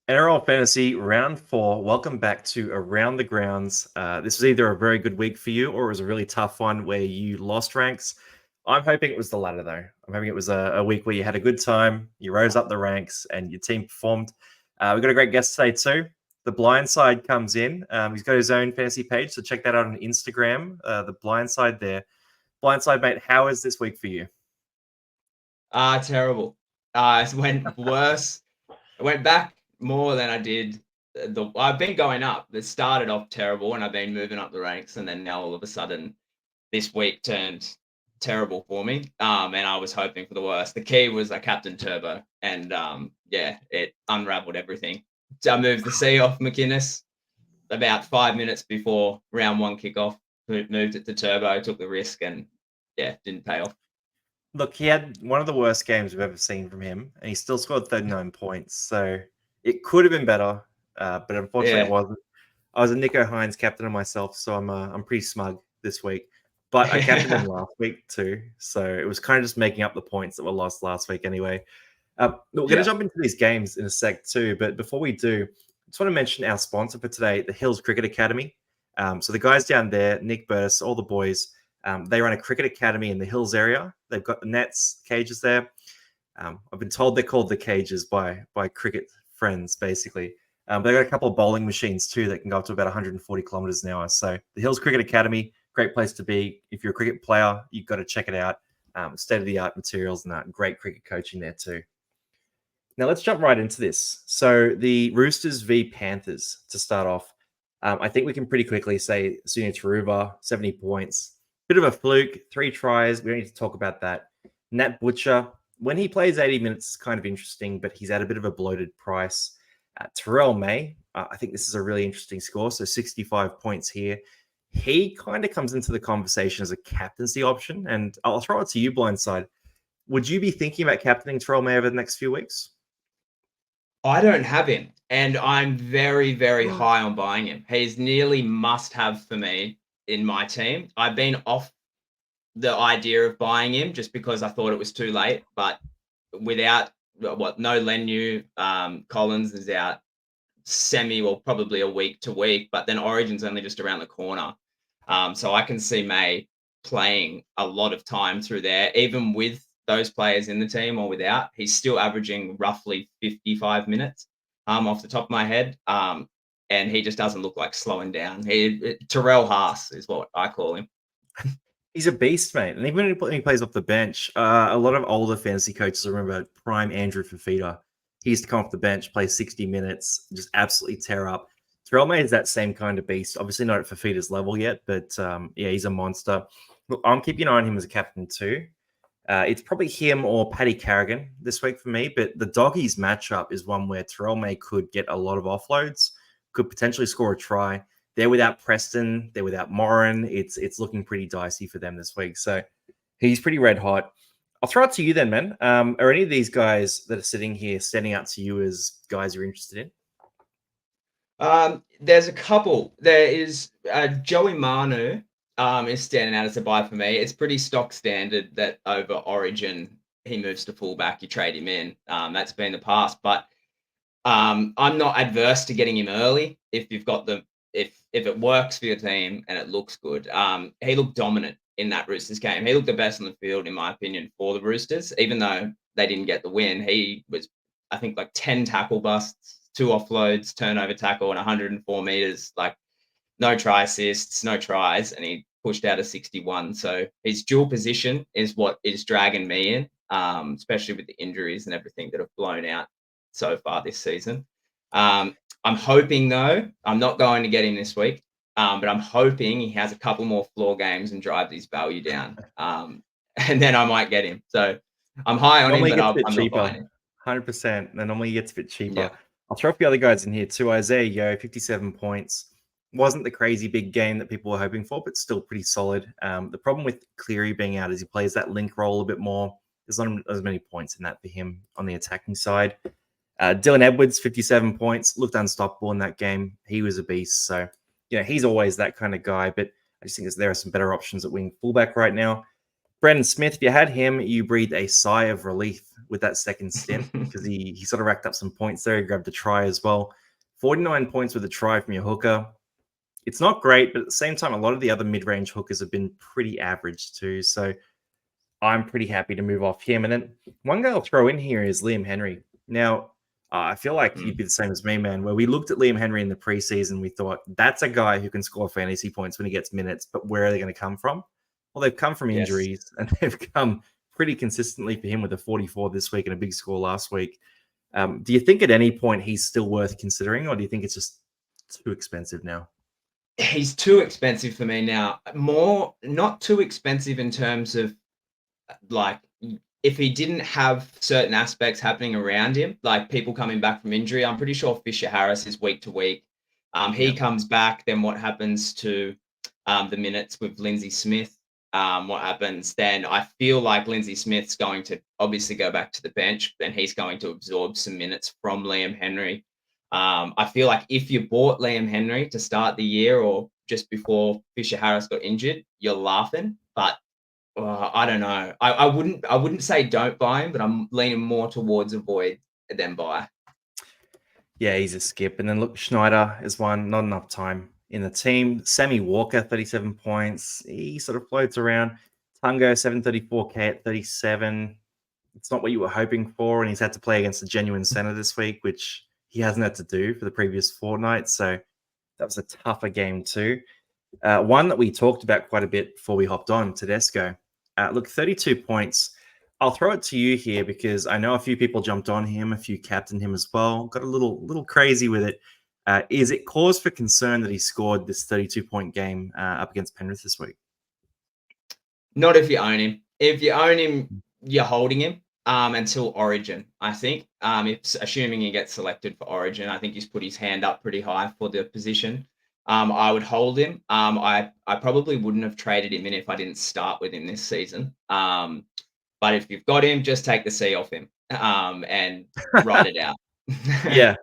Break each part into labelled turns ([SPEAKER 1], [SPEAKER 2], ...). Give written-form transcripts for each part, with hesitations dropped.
[SPEAKER 1] NRL Fantasy Round 4. Welcome back to Around the Grounds. This was either a very good week for you or it was a really tough one where you lost ranks. I'm hoping it was the latter, though. I'm hoping it was a week where you had a good time, you rose up the ranks, and your team performed. We've got a great guest today, too. The Blind Side comes in. He's got his own fantasy page, so check that out on Instagram. The Blind Side there. Blind Side, mate, how is this week for you?
[SPEAKER 2] Terrible. It went worse. It went back more than I did. I've been going up. It started off terrible, and I've been moving up the ranks, and then now all of a sudden, this week turned terrible for me. And I was hoping for the worst. The key was I captain Turbo, and it unraveled everything. So I moved the C off McInnes about 5 minutes before round one kickoff. Moved it to Turbo, took the risk, and didn't pay off.
[SPEAKER 1] Look, he had one of the worst games we've ever seen from him, and he still scored 39 points. So it could have been better, but unfortunately it wasn't. I was a Nico Hines captain of myself, so I'm pretty smug this week. But I captained him last week too, so it was kind of just making up the points that were lost last week anyway. We're going to jump into these games in a sec too, but before we do, I just want to mention our sponsor for today, the Hills Cricket Academy. So the guys down there, Nick Burtis, all the boys, they run a cricket academy in the Hills area. They've got the nets, cages there. I've been told they're called the cages by cricket friends, basically. They've got a couple of bowling machines too that can go up to about 140 kilometers an hour. So the Hills Cricket Academy, great place to be. If you're a cricket player, you've got to check it out. State-of-the-art materials and that. Great cricket coaching there too. Now let's jump right into this. So the Roosters v Panthers to start off. I think we can pretty quickly say Sunia Taruva, 70 points. Bit of a fluke, 3 tries. We don't need to talk about that. Nat Butcher, when he plays 80 minutes, it's kind of interesting, but he's at a bit of a bloated price. Terrell May, I think this is a really interesting score. So 65 points here. He kind of comes into the conversation as a captaincy option. And I'll throw it to you, Blindside. Would you be thinking about captaining Terrell May over the next few weeks?
[SPEAKER 2] I don't have him, and I'm very, very high on buying him. He's nearly must-have for me in my team. I've been off the idea of buying him just because I thought it was too late, but without no Lenu, Collins is out probably a week to week, but then Origin's only just around the corner. So I can see May playing a lot of time through there, even with those players in the team or without. He's still averaging roughly 55 minutes off the top of my head. And he just doesn't look like slowing down. Terrell Haas is what I call him.
[SPEAKER 1] He's a beast, mate. And even when he plays off the bench, a lot of older fantasy coaches remember prime Andrew Fafita. He used to come off the bench, play 60 minutes, just absolutely tear up. Terrell May is that same kind of beast. Obviously not at Fafita's level yet, but he's a monster. Look, I'm keeping an eye on him as a captain too. It's probably him or Paddy Carrigan this week for me, but the Doggies matchup is one where Terrell May could get a lot of offloads, could potentially score a try. They're without Preston. They're without Morin. It's looking pretty dicey for them this week. So he's pretty red hot. I'll throw it to you then, man. Are any of these guys that are sitting here standing out to you as guys you're interested
[SPEAKER 2] in? There's a couple. There is Joey Manu is standing out as a buy for me. It's pretty stock standard that over Origin, he moves to fullback, you trade him in. That's been the past. But I'm not adverse to getting him early if you've got if it works for your team and it looks good. He looked dominant in that Roosters game. He looked the best on the field, in my opinion, for the Roosters. Even though they didn't get the win, he was, I think, like 10 tackle busts, 2 offloads, turnover tackle, and 104 meters. Like no try assists, no tries, and he pushed out a 61. So his dual position is what is dragging me in, especially with the injuries and everything that have blown out so far this season. I'm hoping, though, I'm not going to get him this week, but I'm hoping he has a couple more floor games and drives his value down. And then I might get him. So I'm high on him, but I'm not buying him.
[SPEAKER 1] 100%. And normally he gets a bit cheaper.
[SPEAKER 2] Yeah.
[SPEAKER 1] I'll throw a few other guys in here too. Isaiah Yeo, 57 points. Wasn't the crazy big game that people were hoping for, but still pretty solid. The problem with Cleary being out is he plays that link role a bit more. There's not as many points in that for him on the attacking side. Dylan Edwards, 57 points, looked unstoppable in that game. He was a beast. So, he's always that kind of guy. But I just think there are some better options at wing fullback right now. Brandon Smith, if you had him, you breathed a sigh of relief with that second stint because he sort of racked up some points there. He grabbed a try as well. 49 points with a try from your hooker. It's not great, but at the same time, a lot of the other mid-range hookers have been pretty average too. So I'm pretty happy to move off him. And then one guy I'll throw in here is Liam Henry. Now, I feel like you'd be the same as me, man, where we looked at Liam Henry in the preseason. We thought, that's a guy who can score fantasy points when he gets minutes, but where are they going to come from? Well, they've come from injuries, and they've come pretty consistently for him with a 44 this week and a big score last week. Do you think at any point he's still worth considering, or do you think it's just too expensive now?
[SPEAKER 2] He's too expensive for me now. More, not too expensive in terms of like if he didn't have certain aspects happening around him, like people coming back from injury. I'm pretty sure Fisher Harris is week to week. He comes back, then what happens to the minutes with Lindsay Smith? What happens then? I feel like Lindsay Smith's going to obviously go back to the bench, and he's going to absorb some minutes from Liam Henry. I feel like if you bought Liam Henry to start the year or just before Fisher Harris got injured, you're laughing. But I don't know. I wouldn't say don't buy him, but I'm leaning more towards avoid than buy.
[SPEAKER 1] Yeah, he's a skip. And then look, Schneider is one, not enough time in the team. Sammy Walker, 37 points. He sort of floats around. Tungo, 734K at 37. It's not what you were hoping for, and he's had to play against a genuine center this week, which he hasn't had to do for the previous fortnight. So that was a tougher game too. One that we talked about quite a bit before we hopped on, Tedesco. Look, 32 points. I'll throw it to you here because I know a few people jumped on him, a few captained him as well. Got a little crazy with it. Is it cause for concern that he scored this 32-point game up against Penrith this week?
[SPEAKER 2] Not if you own him. If you own him, you're holding him until Origin, I think. If assuming he gets selected for Origin, I think he's put his hand up pretty high for the position. I would hold him. I probably wouldn't have traded him in if I didn't start with him this season. But if you've got him, just take the C off him and ride it out.
[SPEAKER 1] yeah,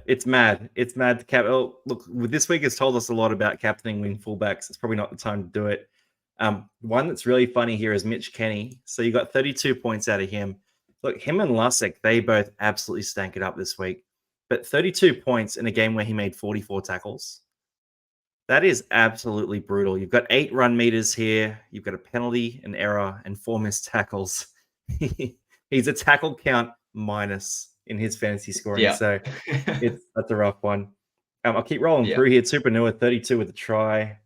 [SPEAKER 1] it's mad. It's mad to cap. Oh, look, this week has told us a lot about captaining wing fullbacks. It's probably not the time to do it. One that's really funny here is Mitch Kenny. So you got 32 points out of him. Look, him and Lussick, they both absolutely stank it up this week. But 32 points in a game where he made 44 tackles. That is absolutely brutal. You've got 8 run meters here. You've got a penalty, an error, and 4 missed tackles. He's a tackle count minus in his fantasy scoring.
[SPEAKER 2] Yeah.
[SPEAKER 1] So that's a rough one. I'll keep rolling through here. Tupanua, 32 with a try.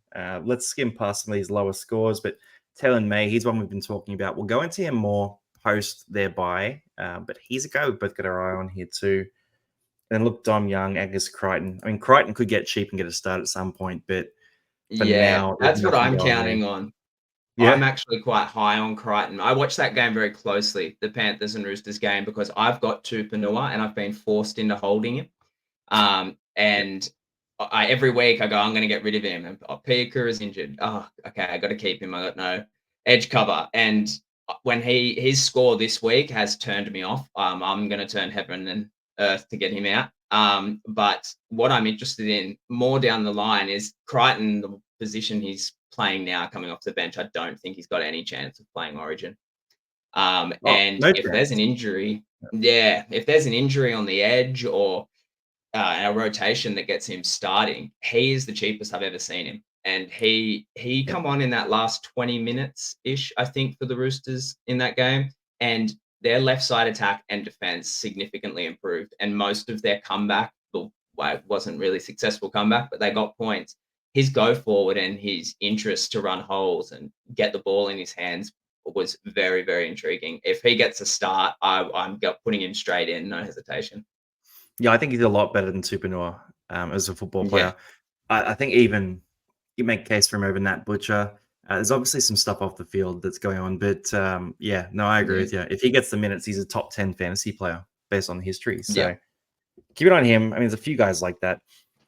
[SPEAKER 1] Let's skim past some of these lower scores. But Taylor May, he's one we've been talking about. We'll go into him more post their bye. But he's a guy we've both got our eye on here too. And look, Dom Young, Angus Crichton. I mean, Crichton could get cheap and get a start at some point, but for now,
[SPEAKER 2] that's what I'm counting on.
[SPEAKER 1] Yeah.
[SPEAKER 2] I'm actually quite high on Crichton. I watched that game very closely, the Panthers and Roosters game, because I've got Tupanua and I've been forced into holding him. And every week I go, I'm going to get rid of him. And Piakur is injured. Oh, okay, I got to keep him. I got no edge cover. And when his score this week has turned me off, I'm going to turn heaven and earth to get him out. But what I'm interested in more down the line is Crichton, the position he's playing now coming off the bench. I don't think he's got any chance of playing Origin. And if there's an injury, if there's an injury on the edge or a rotation that gets him starting, he is the cheapest I've ever seen him. And he come on in that last 20 minutes-ish, I think, for the Roosters in that game. And their left side attack and defense significantly improved. And most of their comeback, well, it wasn't really successful comeback, but they got points. His go forward and his interest to run holes and get the ball in his hands was very, very intriguing. If he gets a start, I'm putting him straight in, no hesitation.
[SPEAKER 1] Yeah, I think he's a lot better than Tupanua as a football player. I think even you make a case for him over Nat Butcher. There's obviously some stuff off the field that's going on, but I agree with you. If he gets the minutes, he's a top 10 fantasy player based on history. So keep it on him. I mean, there's a few guys like that.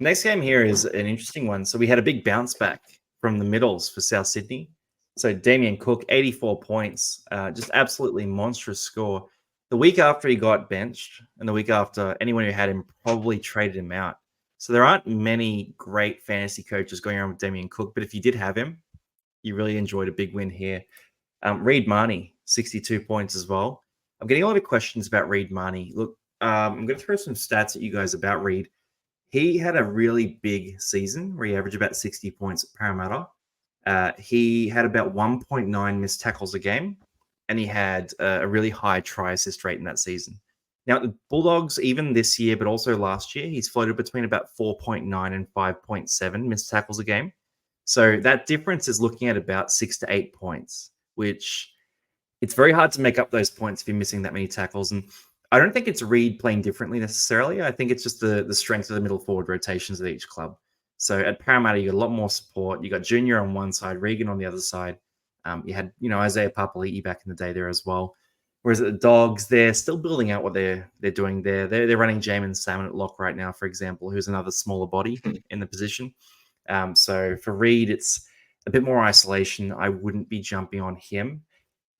[SPEAKER 1] Next game here is an interesting one. So we had a big bounce back from the middles for South Sydney. So Damien Cook, 84 points, just absolutely monstrous score. The week after he got benched and the week after, anyone who had him probably traded him out. So there aren't many great fantasy coaches going around with Damien Cook, but if you did have him, you really enjoyed a big win here. Reed Marnie, 62 points as well. I'm getting a lot of questions about Reed Marnie. Look, I'm going to throw some stats at you guys about Reed. He had a really big season where he averaged about 60 points at Parramatta. He had about 1.9 missed tackles a game, and he had a really high try assist rate in that season. Now, the Bulldogs, even this year, but also last year, he's floated between about 4.9 and 5.7 missed tackles a game. So that difference is looking at about 6 to 8 points, which it's very hard to make up those points if you're missing that many tackles. And I don't think it's Reed playing differently necessarily. I think it's just the strength of the middle forward rotations at each club. So at Parramatta, you got a lot more support. You got Junior on one side, Regan on the other side. You had, Isaiah Papali'i back in the day there as well. Whereas at the Dogs, they're still building out what they're doing there. They're running Jamin Salmon at lock right now, for example, who's another smaller body in the position. So for Reed, it's a bit more isolation. I wouldn't be jumping on him.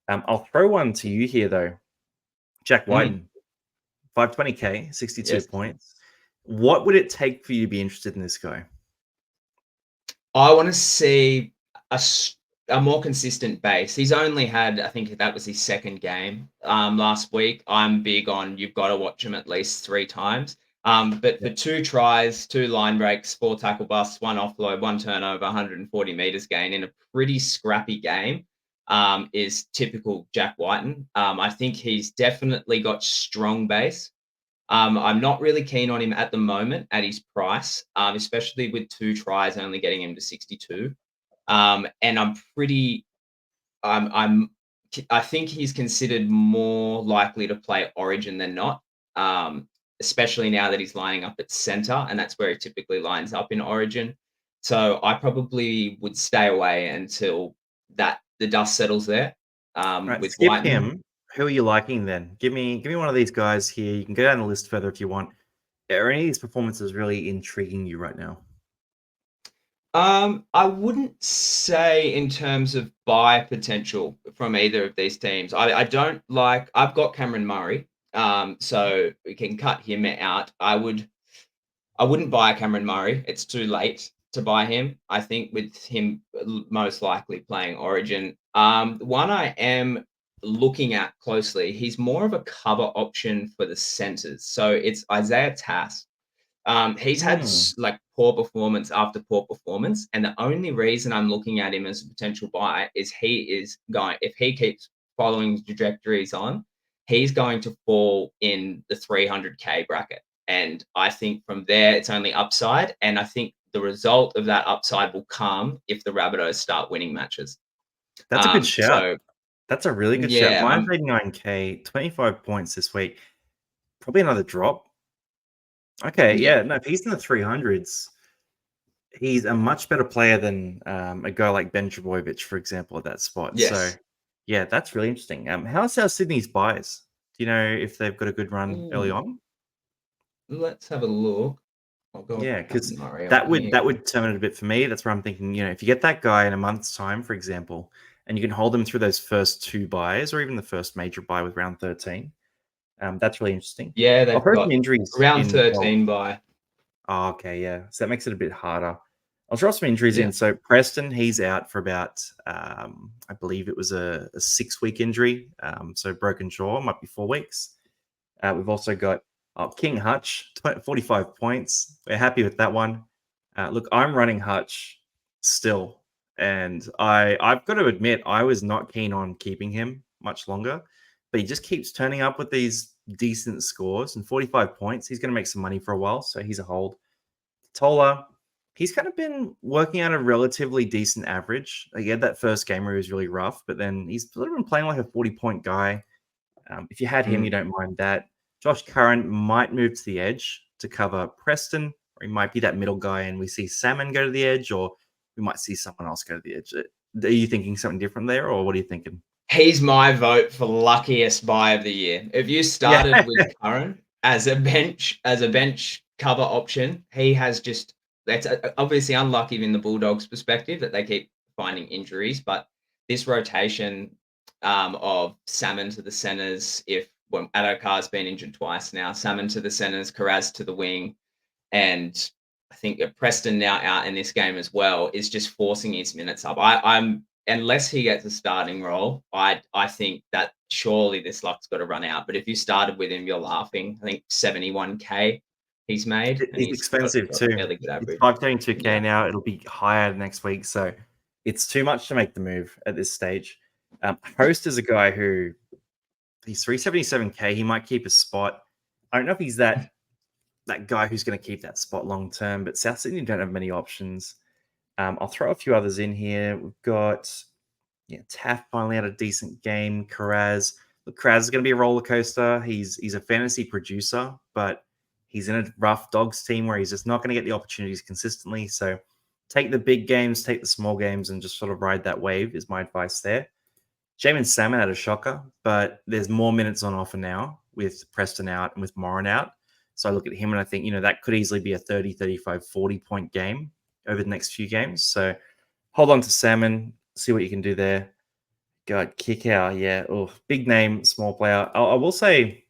[SPEAKER 1] I'll throw one to you here, though. Jack Whiten, 520K, 62 points. What would it take for you to be interested in this guy?
[SPEAKER 2] I want to see a more consistent base. He's only had, I think that was his second game last week. I'm big on you've got to watch him at least 3 times. But for 2 tries, 2 line breaks, 4 tackle busts, 1 offload, 1 turnover, 140 meters gain in a pretty scrappy game is typical Jack Whiten. I think he's definitely got strong base. I'm not really keen on him at the moment at his price, especially with 2 tries only getting him to 62. And I think he's considered more likely to play Origin than not, especially now that he's lining up at center, and that's where he typically lines up in Origin. So I probably would stay away until the dust settles there.
[SPEAKER 1] Right,
[SPEAKER 2] With
[SPEAKER 1] skip
[SPEAKER 2] Whiten.
[SPEAKER 1] him. Who are you liking then? Give me one of these guys here. You can go down the list further if you want. Are any of these performances really intriguing you right now?
[SPEAKER 2] I wouldn't say in terms of buy potential from either of these teams. I don't like. I've got Cameron Murray, so we can cut him out. I wouldn't buy Cameron Murray. It's too late to buy him. I think with him most likely playing Origin. One I am looking at closely. He's more of a cover option for the centers. So it's Isaiah Tass. He's had like poor performance after poor performance, and the only reason I'm looking at him as a potential buy is if he keeps following the trajectories on, he's going to fall in the 300K bracket. And I think from there, it's only upside. And I think the result of that upside will come if the Rabbitohs start winning matches.
[SPEAKER 1] That's a good shout.
[SPEAKER 2] So,
[SPEAKER 1] That's a really good shout. Mine's 89K, 25 points this week. Probably another drop. Okay, yeah. No, if he's in the 300s, he's a much better player than a guy like Ben Trebojevic, for example, at that spot.
[SPEAKER 2] yes.
[SPEAKER 1] So, yeah, that's really interesting. How's South Sydney's buys? Do you know if they've got a good run early on?
[SPEAKER 2] Let's have a look.
[SPEAKER 1] Yeah, because that would determine it a bit for me. That's where I'm thinking, if you get that guy in a month's time, for example, and you can hold them through those first 2 buys or even the first major buy with round 13, that's really interesting.
[SPEAKER 2] Yeah, they've got some
[SPEAKER 1] injuries
[SPEAKER 2] round 13 buy.
[SPEAKER 1] Oh, okay, yeah. So that makes it a bit harder. I'll throw some injuries in. So Preston, he's out for about, I believe it was a 6-week injury. So broken jaw, might be 4 weeks. We've also got King Hutch, 45 points. We're happy with that one. Look, I'm running Hutch still. And I've got to admit, I was not keen on keeping him much longer. But he just keeps turning up with these decent scores. And 45 points, he's going to make some money for a while. So he's a hold. Tola, he's kind of been working at a relatively decent average. He had that first game where he was really rough, but then he's sort of been playing like a 40-point guy. If you had him, you don't mind that. Josh Curran might move to the edge to cover Preston, or he might be that middle guy and we see Salmon go to the edge, or we might see someone else go to the edge. Are you thinking something different there, or what are you thinking?
[SPEAKER 2] He's my vote for luckiest buy of the year. If you started with Curran as a bench cover option, he has that's obviously unlucky in the Bulldogs' perspective that they keep finding injuries, but this rotation of Salmon to the centers, Adokar's been injured twice now, Salmon to the centers, Karaz to the wing, and I think Preston now out in this game as well is just forcing his minutes up. I'm unless he gets a starting role, I think that surely this luck's got to run out. But if you started with him, you're laughing. I think 71K he's made, and
[SPEAKER 1] He's expensive
[SPEAKER 2] got a
[SPEAKER 1] too.
[SPEAKER 2] fairly good
[SPEAKER 1] It's
[SPEAKER 2] average.
[SPEAKER 1] 522K now. It'll be higher next week, so it's too much to make the move at this stage. Host is a guy who he's 377K. He might keep a spot. I don't know if he's that guy who's going to keep that spot long term, but South Sydney don't have many options. I'll throw a few others in here. We've got Taff finally had a decent game. Karaz. Look, Karaz is going to be a roller coaster. He's a fantasy producer, but he's in a rough Dogs team where he's just not going to get the opportunities consistently. So take the big games, take the small games, and just sort of ride that wave is my advice there. Jamin Salmon had a shocker, but there's more minutes on offer now with Preston out and with Moran out. So I look at him and I think, that could easily be a 30, 35, 40-point game over the next few games. So hold on to Salmon, see what you can do there. God, kick out, yeah. Oh, big name, small player. I will say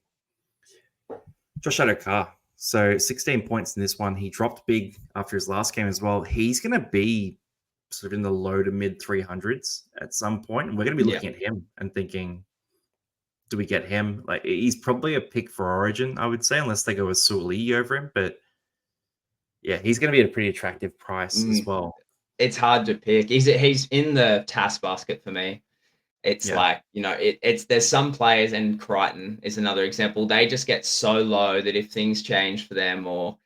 [SPEAKER 1] Josh Adokar. So 16 points in this one. He dropped big after his last game as well. He's going to be sort of in the low to mid 300s at some point. And we're going to be looking at him and thinking, do we get him? Like, he's probably a pick for Origin, I would say, unless they go with Suoli over him. But yeah, he's going to be at a pretty attractive price as well.
[SPEAKER 2] It's hard to pick. He's in the task basket for me. It's like, it's there's some players, and Crichton is another example. They just get so low that if things change for them, or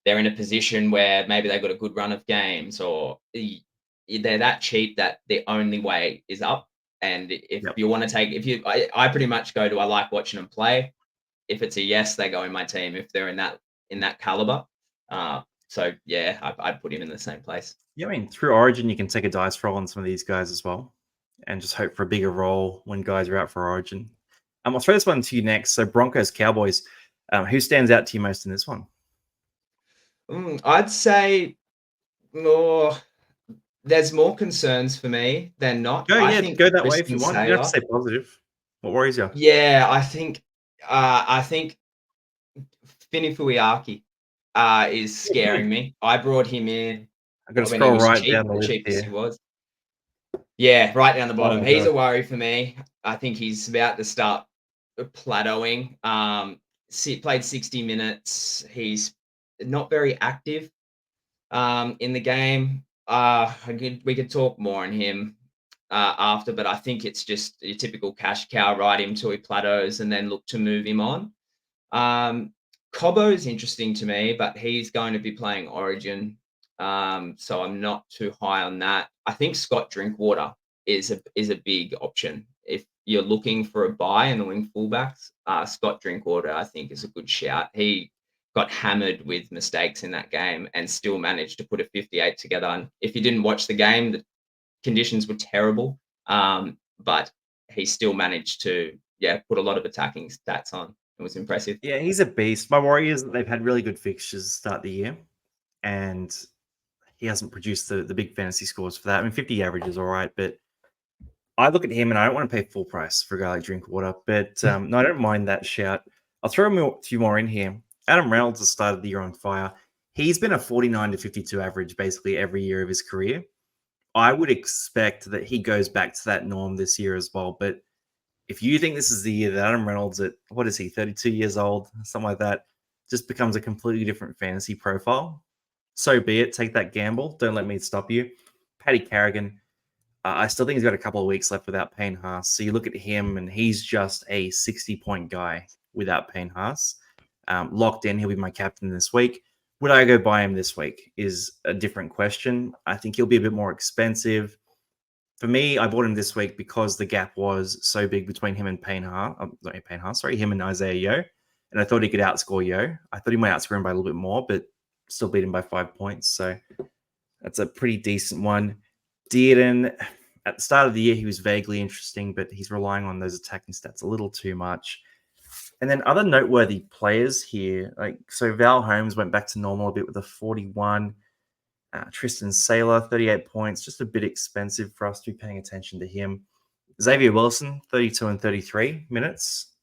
[SPEAKER 2] they're in a position where maybe they've got a good run of games, or they're that cheap that the only way is up. And if you want to take, I pretty much go to, I like watching them play. If it's a yes, they go in my team. If they're in that caliber, so yeah, I'd put him in the same place.
[SPEAKER 1] Yeah, I mean, through Origin, you can take a dice roll on some of these guys as well, and just hope for a bigger role when guys are out for Origin. I'll throw this one to you next. So Broncos, Cowboys. Who stands out to you most in this one?
[SPEAKER 2] I'd say there's more concerns for me than not.
[SPEAKER 1] I
[SPEAKER 2] think
[SPEAKER 1] go that way if
[SPEAKER 2] Tristan
[SPEAKER 1] you want. You don't have to
[SPEAKER 2] Saylor,
[SPEAKER 1] stay positive. What worries you?
[SPEAKER 2] Yeah, I think Finifuiaki is scaring me. I brought him in
[SPEAKER 1] I'm going to
[SPEAKER 2] when he
[SPEAKER 1] scroll
[SPEAKER 2] was
[SPEAKER 1] right
[SPEAKER 2] cheap,
[SPEAKER 1] down the
[SPEAKER 2] the
[SPEAKER 1] list
[SPEAKER 2] cheapest he
[SPEAKER 1] here.
[SPEAKER 2] was. Yeah, right down the bottom.
[SPEAKER 1] Oh,
[SPEAKER 2] He's
[SPEAKER 1] God.
[SPEAKER 2] a worry for me. I think he's about to start plateauing. Played 60 minutes. He's not very active in the game. We could talk more on him after, but I think it's just your typical cash cow, ride him till he plateaus and then look to move him on. Cobbo is interesting to me, but he's going to be playing Origin, so I'm not too high on that. I think Scott Drinkwater is a big option if you're looking for a buy in the wing fullbacks. Scott Drinkwater, I think, is a good shout. He got hammered with mistakes in that game and still managed to put a 58 together. And if you didn't watch the game, the conditions were terrible, but he still managed to put a lot of attacking stats on. It was impressive.
[SPEAKER 1] Yeah, he's a beast. My worry is that they've had really good fixtures to start the year, and he hasn't produced the big fantasy scores for that. I mean, 50 average is all right, but I look at him and I don't want to pay full price for a guy like Drinkwater. But no, I don't mind that shout. I'll throw a few more in here. Adam Reynolds has started the year on fire. He's been a 49 to 52 average basically every year of his career. I would expect that he goes back to that norm this year as well. But if you think this is the year that Adam Reynolds at, 32 years old, something like that, just becomes a completely different fantasy profile, so be it. Take that gamble. Don't let me stop you. Paddy Carrigan, I still think he's got a couple of weeks left without Payne Haas. So you look at him and he's just a 60-point guy without Payne Haas. Locked in, he'll be my captain this week. Would I go buy him this week is a different question. I think he'll be a bit more expensive. For me, I bought him this week because the gap was so big between him and him and Isaiah Yeo. And I thought he could outscore Yeo. I thought he might outscore him by a little bit more, but still beat him by 5 points. So that's a pretty decent one. Dearden, at the start of the year, he was vaguely interesting, but he's relying on those attacking stats a little too much. And then other noteworthy players here, so Val Holmes went back to normal a bit with a 41. Tristan Saylor, 38 points, just a bit expensive for us to be paying attention to him. Xavier Wilson, 32 and 33 minutes.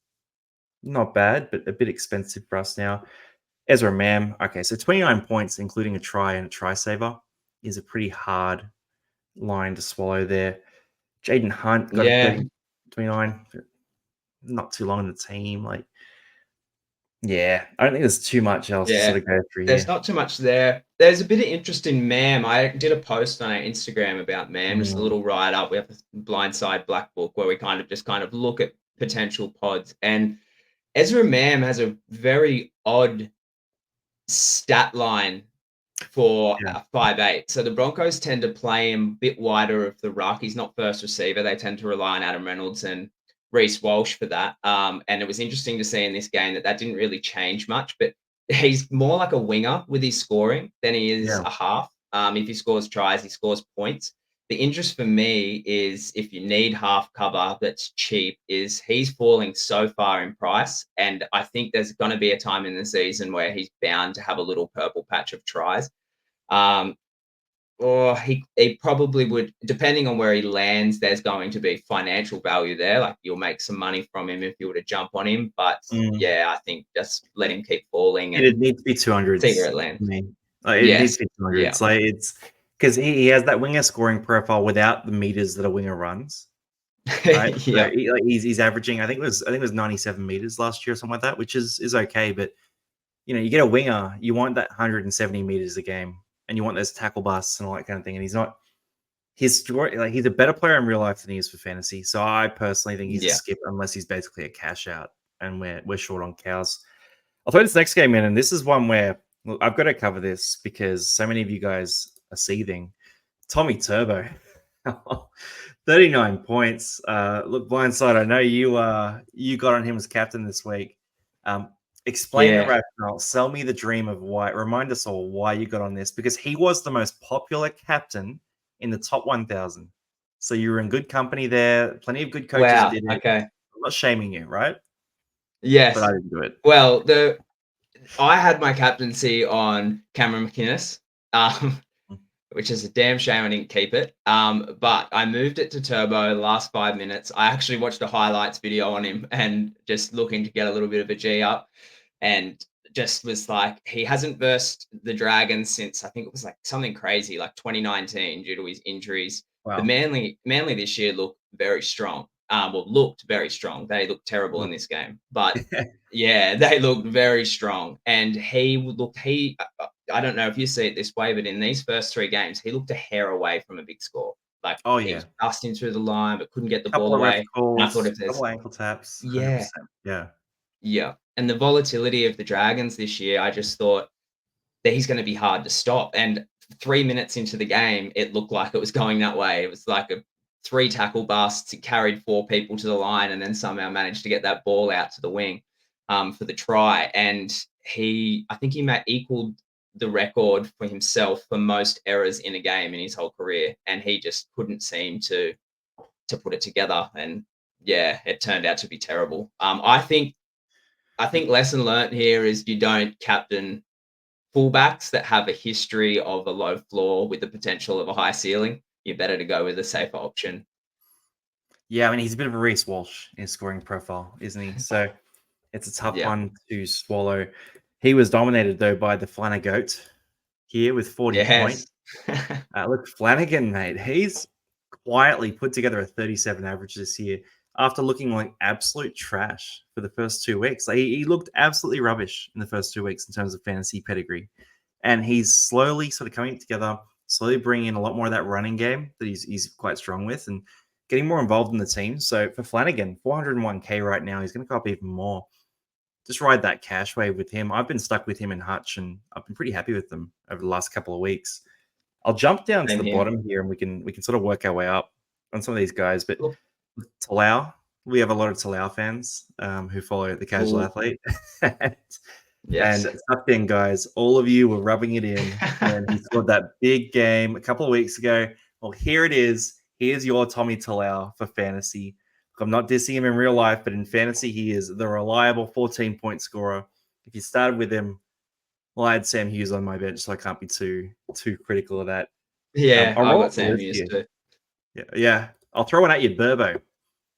[SPEAKER 1] Not bad, but a bit expensive for us now. Ezra Mam, okay, so 29 points, including a try and a try saver, is a pretty hard line to swallow there. Jaden Hunt got a
[SPEAKER 2] Yeah.
[SPEAKER 1] 29. Not too long in the team. Like, yeah, I don't think there's too much else to sort
[SPEAKER 2] Yeah.
[SPEAKER 1] of go through
[SPEAKER 2] There's
[SPEAKER 1] here.
[SPEAKER 2] not too much there. There's a bit of interest in Mam. I did a post on our Instagram about Mam, just a little write up. We have a blindside black book where we kind of look at potential pods. And Ezra Mam has a very odd stat line for
[SPEAKER 1] Yeah.
[SPEAKER 2] 5'8". So the Broncos tend to play him a bit wider of the ruck. He's not first receiver. They tend to rely on Adam Reynolds and Reece Walsh for that. And it was interesting to see in this game that didn't really change much, but he's more like a winger with his scoring than he is
[SPEAKER 1] Yeah.
[SPEAKER 2] a half. If he scores tries, he scores points. The interest for me is if you need half cover that's cheap, is he's falling so far in price. And I think there's going to be a time in the season where he's bound to have a little purple patch of tries. Um, or he probably would, depending on where he lands, there's going to be financial value there. Like you'll make some money from him if you were to jump on him. But yeah, I think just let him keep falling and
[SPEAKER 1] It'd need to be
[SPEAKER 2] see where
[SPEAKER 1] 200s
[SPEAKER 2] it
[SPEAKER 1] for
[SPEAKER 2] lands.
[SPEAKER 1] me. Like, it needs
[SPEAKER 2] Yes.
[SPEAKER 1] to be
[SPEAKER 2] Yeah.
[SPEAKER 1] 200s. Like, it's because he has that winger scoring profile without the meters that a winger runs. Right. So
[SPEAKER 2] Yeah.
[SPEAKER 1] he's averaging, I think it was 97 meters last year or something like that, which is okay. But you get a winger, you want that 170 meters a game, and you want those tackle busts and all that kind of thing. And he's not his story, like he's a better player in real life than he is for fantasy. So I personally think he's a
[SPEAKER 2] Yeah.
[SPEAKER 1] skip unless he's basically a cash out, and we're short on cows. I'll throw this next game in, and this is one where look, I've got to cover this because so many of you guys are seething. Tommy Turbo, 39 points. Look, blindside. I know you got on him as captain this week. Explain the
[SPEAKER 2] Yeah.
[SPEAKER 1] rationale. Sell me the dream of why. Remind us all why you got on this, because he was the most popular captain in the top 1,000. So you were in good company there. Plenty of good coaches
[SPEAKER 2] Wow.
[SPEAKER 1] did it.
[SPEAKER 2] Okay.
[SPEAKER 1] I'm not shaming you, right? But I
[SPEAKER 2] Yes.
[SPEAKER 1] didn't do it.
[SPEAKER 2] Well, I had my captaincy on Cameron McInnes. Which is a damn shame I didn't keep it. But I moved it to Turbo the last 5 minutes. I actually watched a highlights video on him and just looking to get a little bit of a G up, and just was like, he hasn't versed the Dragons since I think it was like something crazy, like 2019 due to his injuries. The
[SPEAKER 1] Wow.
[SPEAKER 2] Manly this year looked very strong. Looked very strong. They looked terrible in this game, but yeah, they looked very strong. And I don't know if you see it this way, but in these first 3 games, he looked a hair away from a big score. Like
[SPEAKER 1] Oh
[SPEAKER 2] he
[SPEAKER 1] yeah.
[SPEAKER 2] was busting through the line, but couldn't get the
[SPEAKER 1] Couple
[SPEAKER 2] ball
[SPEAKER 1] of ref
[SPEAKER 2] away. And I thought
[SPEAKER 1] calls,
[SPEAKER 2] if there's
[SPEAKER 1] couple ankle taps,
[SPEAKER 2] yeah,
[SPEAKER 1] 100%. Yeah.
[SPEAKER 2] yeah. And the volatility of the Dragons this year, I just thought that he's going to be hard to stop. And 3 minutes into the game, it looked like it was going that way. It was like a 3 tackle busts. He carried 4 people to the line and then somehow managed to get that ball out to the wing for the try. And I think he equaled the record for himself for most errors in a game in his whole career. And he just couldn't seem to put it together. And yeah, it turned out to be terrible. I think lesson learned here is you don't captain fullbacks that have a history of a low floor with the potential of a high ceiling. You're better to go with a safer option.
[SPEAKER 1] Yeah, I mean, he's a bit of a Reece Walsh in his scoring profile, isn't he? So it's a tough
[SPEAKER 2] Yeah.
[SPEAKER 1] one to swallow. He was dominated, though, by the Flanagoat here with 40 points.
[SPEAKER 2] Yes.
[SPEAKER 1] Look, Flanagan, mate, he's quietly put together a 37 average this year after looking like absolute trash for the first 2 weeks. Like, he looked absolutely rubbish in the first 2 weeks in terms of fantasy pedigree. And he's slowly sort of coming together, slowly bringing in a lot more of that running game that he's quite strong with and getting more involved in the team. So for Flanagan, 401k right now, he's going to go up even more. Just ride that cash wave with him. I've been stuck with him and Hutch, and I've been pretty happy with them over the last couple of weeks. I'll jump down to
[SPEAKER 2] Same
[SPEAKER 1] the
[SPEAKER 2] here.
[SPEAKER 1] bottom here, and we can sort of work our way up on some of these guys. But
[SPEAKER 2] Cool.
[SPEAKER 1] Talau, we have a lot of Talau fans who follow the casual
[SPEAKER 2] Ooh.
[SPEAKER 1] athlete.
[SPEAKER 2] Yes.
[SPEAKER 1] And sucked in, guys. All of you were rubbing it in when he scored that big game a couple of weeks ago. Well, here it is. Here's your Tommy Talau for fantasy. I'm not dissing him in real life, but in fantasy, he is the reliable 14-point scorer. If you started with him, well, I had Sam Hughes on my bench, so I can't be too critical of that.
[SPEAKER 2] Yeah,
[SPEAKER 1] I'll
[SPEAKER 2] I've
[SPEAKER 1] roll
[SPEAKER 2] got
[SPEAKER 1] up the
[SPEAKER 2] Sam
[SPEAKER 1] list
[SPEAKER 2] Hughes
[SPEAKER 1] here.
[SPEAKER 2] too.
[SPEAKER 1] Yeah. I'll throw one at you, Burbo.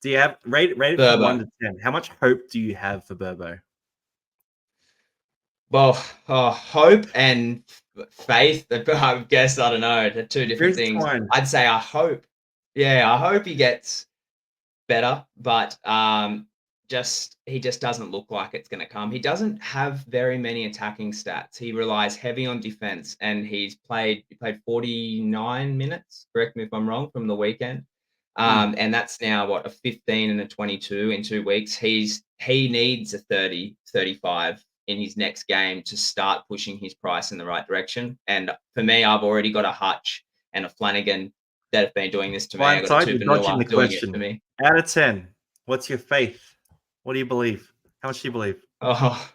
[SPEAKER 1] Do you have rated from 1
[SPEAKER 2] Burbo.
[SPEAKER 1] to 10? How much hope do you have for Burbo?
[SPEAKER 2] Well, hope and faith, I guess, I don't know. They're two different
[SPEAKER 1] Here's the
[SPEAKER 2] things.
[SPEAKER 1] one.
[SPEAKER 2] I'd say I hope Yeah, I hope he gets better, but he just doesn't look like it's going to come. He doesn't have very many attacking stats. He relies heavy on defense, and he played 49 minutes. Correct me if I'm wrong, from the weekend. And that's now what, a 15 and a 22 in 2 weeks. He needs a 30, 35 in his next game to start pushing his price in the right direction. And for me, I've already got a Hutch and a Flanagan that have been doing this to me. I got a
[SPEAKER 1] Blindside, you're dodging
[SPEAKER 2] Tupanua
[SPEAKER 1] the
[SPEAKER 2] doing it for
[SPEAKER 1] question.
[SPEAKER 2] me.
[SPEAKER 1] Out of 10, what's your faith? What do you believe? How much do you believe?
[SPEAKER 2] Oh,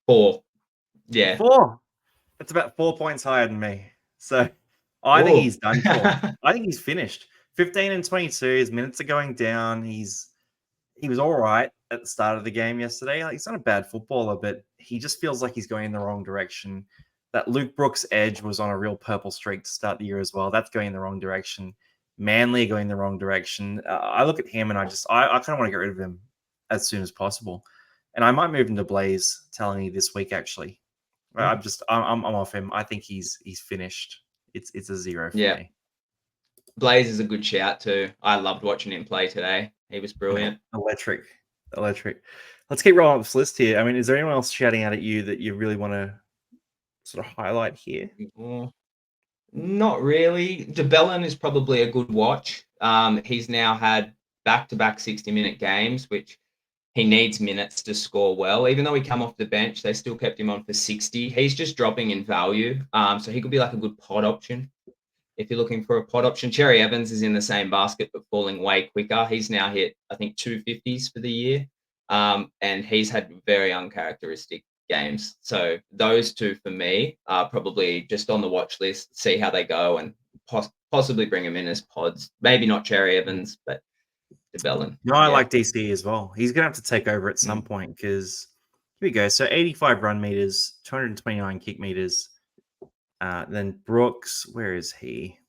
[SPEAKER 2] 4. Yeah.
[SPEAKER 1] 4. That's about 4 points higher than me. So I think
[SPEAKER 2] Whoa.
[SPEAKER 1] he's done for. I think he's finished. 15 and 22. His minutes are going down. He was all right at the start of the game yesterday. Like, he's not a bad footballer, but he just feels like he's going in the wrong direction. That Luke Brooks edge was on a real purple streak to start the year as well. That's going in the wrong direction. Manly going in the wrong direction. I look at him and I kind of want to get rid of him as soon as possible. And I might move him to Blaze, telling you this week actually. I'm off him. I think he's finished. It's a 0 for me.
[SPEAKER 2] Blaze is a good shout too. I loved watching him play today. He was brilliant.
[SPEAKER 1] Electric. Let's keep rolling up this list here. I mean, is there anyone else shouting out at you that you really want to sort of highlight here?
[SPEAKER 2] Not really. DeBellin is probably a good watch. He's now had back-to-back 60-minute games, which he needs minutes to score well. Even though he come off the bench, they still kept him on for 60. He's just dropping in value. So he could be like a good pod option. If you're looking for a pod option, Cherry Evans is in the same basket, but falling way quicker. He's now hit, I think, 250s for the year. And he's had very uncharacteristic games. So those two for me are probably just on the watch list, see how they go and possibly bring them in as pods. Maybe not Cherry Evans, but DeBellin.
[SPEAKER 1] No, I like DC as well. He's going to have to take over at some point because here we go. So 85 run meters, 229 kick meters. Then Brooks, where is he?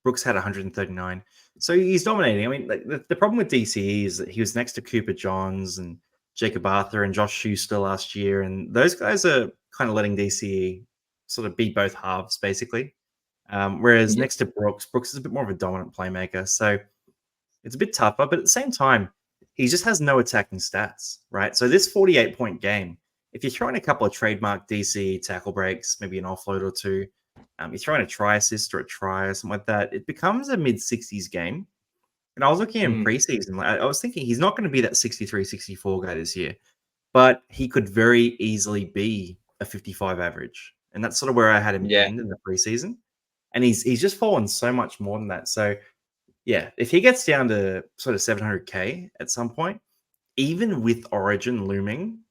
[SPEAKER 1] Brooks had 139. So he's dominating. I mean, the problem with DCE is that he was next to Cooper Johns and Jacob Arthur and Josh Schuster last year. And those guys are kind of letting DCE sort of beat both halves, basically. Whereas next to Brooks is a bit more of a dominant playmaker. So it's a bit tougher. But at the same time, he just has no attacking stats, right? So this 48-point game, if you throw in a couple of trademark DCE tackle breaks, maybe an offload or two, you throw in a try assist or a try or something like that, it becomes a mid-60s game. And I was looking in preseason, I was thinking he's not going to be that 63, 64 guy this year, but he could very easily be a 55 average. And that's sort of where I had him pinned in the preseason. And he's just fallen so much more than that. So, yeah, if he gets down to sort of 700K at some point, even with Origin looming,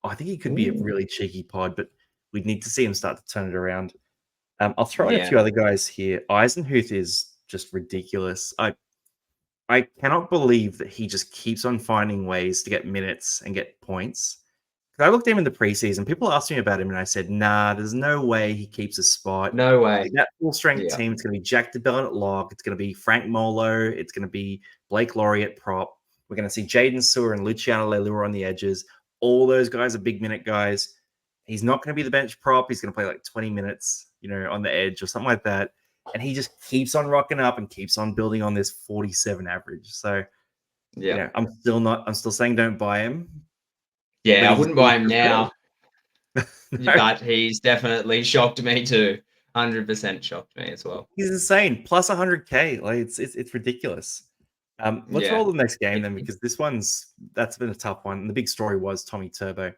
[SPEAKER 1] I think he could be a really cheeky pod, but we'd need to see him start to turn it around. I'll throw in a few other guys here. Eisenhuth is just ridiculous. I cannot believe that he just keeps on finding ways to get minutes and get points. I looked at him in the preseason. People asked me about him, and I said, nah, there's no way he keeps a spot.
[SPEAKER 2] No way.
[SPEAKER 1] That full-strength team, it's going to be Jack DeBellin at lock. It's going to be Frank Molo. It's going to be Blake Laurie at prop. We're going to see Jaden Sewer and Luciano Leilua on the edges. All those guys are big-minute guys. He's not going to be the bench prop. He's going to play like 20 minutes, on the edge or something like that. And he just keeps on rocking up and keeps on building on this 47 average. So, I'm still saying don't buy him.
[SPEAKER 2] Yeah, I wouldn't buy him now. But he's definitely shocked me too. 100% shocked me as well.
[SPEAKER 1] He's insane. Plus 100K. Like it's ridiculous. Let's roll the next game then, because that's been a tough one. And the big story was Tommy Turbo.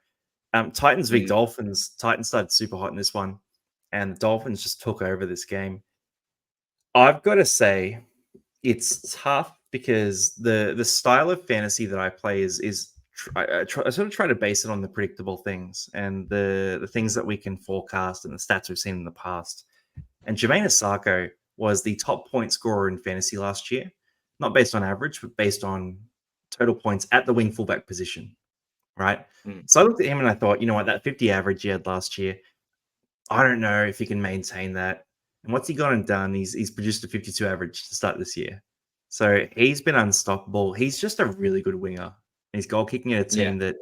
[SPEAKER 1] Titans v Dolphins. Titans started super hot in this one, and the Dolphins just took over this game. I've got to say, it's tough because the style of fantasy that I play is I sort of try to base it on the predictable things and the things that we can forecast and the stats we've seen in the past. And Jermaine Asako was the top point scorer in fantasy last year, not based on average, but based on total points at the wing fullback position, right? So I looked at him and I thought, you know what, that 50 average he had last year, I don't know if he can maintain that. And what's he gone and done? He's produced a 52 average to start this year. So he's been unstoppable. He's just a really good winger. He's goal kicking at a team that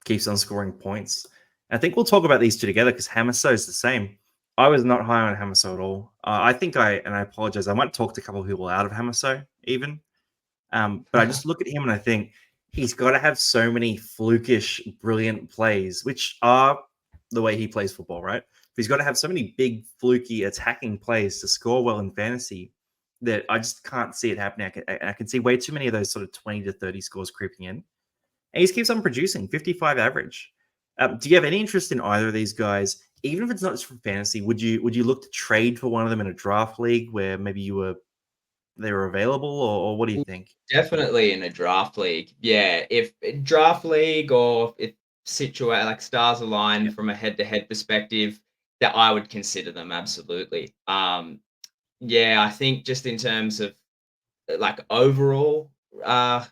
[SPEAKER 1] keeps on scoring points. I think we'll talk about these two together because Hamaso is the same. I was not high on Hamaso at all. I think I apologize. I might talk to a couple of people out of Hamaso even. But I just look at him and I think he's got to have so many flukish, brilliant plays, which are the way he plays football, right? He's got to have so many big, fluky, attacking plays to score well in fantasy that I just can't see it happening. I can see way too many of those sort of 20 to 30 scores creeping in. And he just keeps on producing 55 average. Do you have any interest in either of these guys? Even if it's not just for fantasy, would you look to trade for one of them in a draft league where maybe they were available, or what do you think?
[SPEAKER 2] Definitely in a draft league. Yeah, if draft league or if situate like stars align from a head-to-head perspective, that I would consider them absolutely. Yeah, I think just in terms of like overall, nah,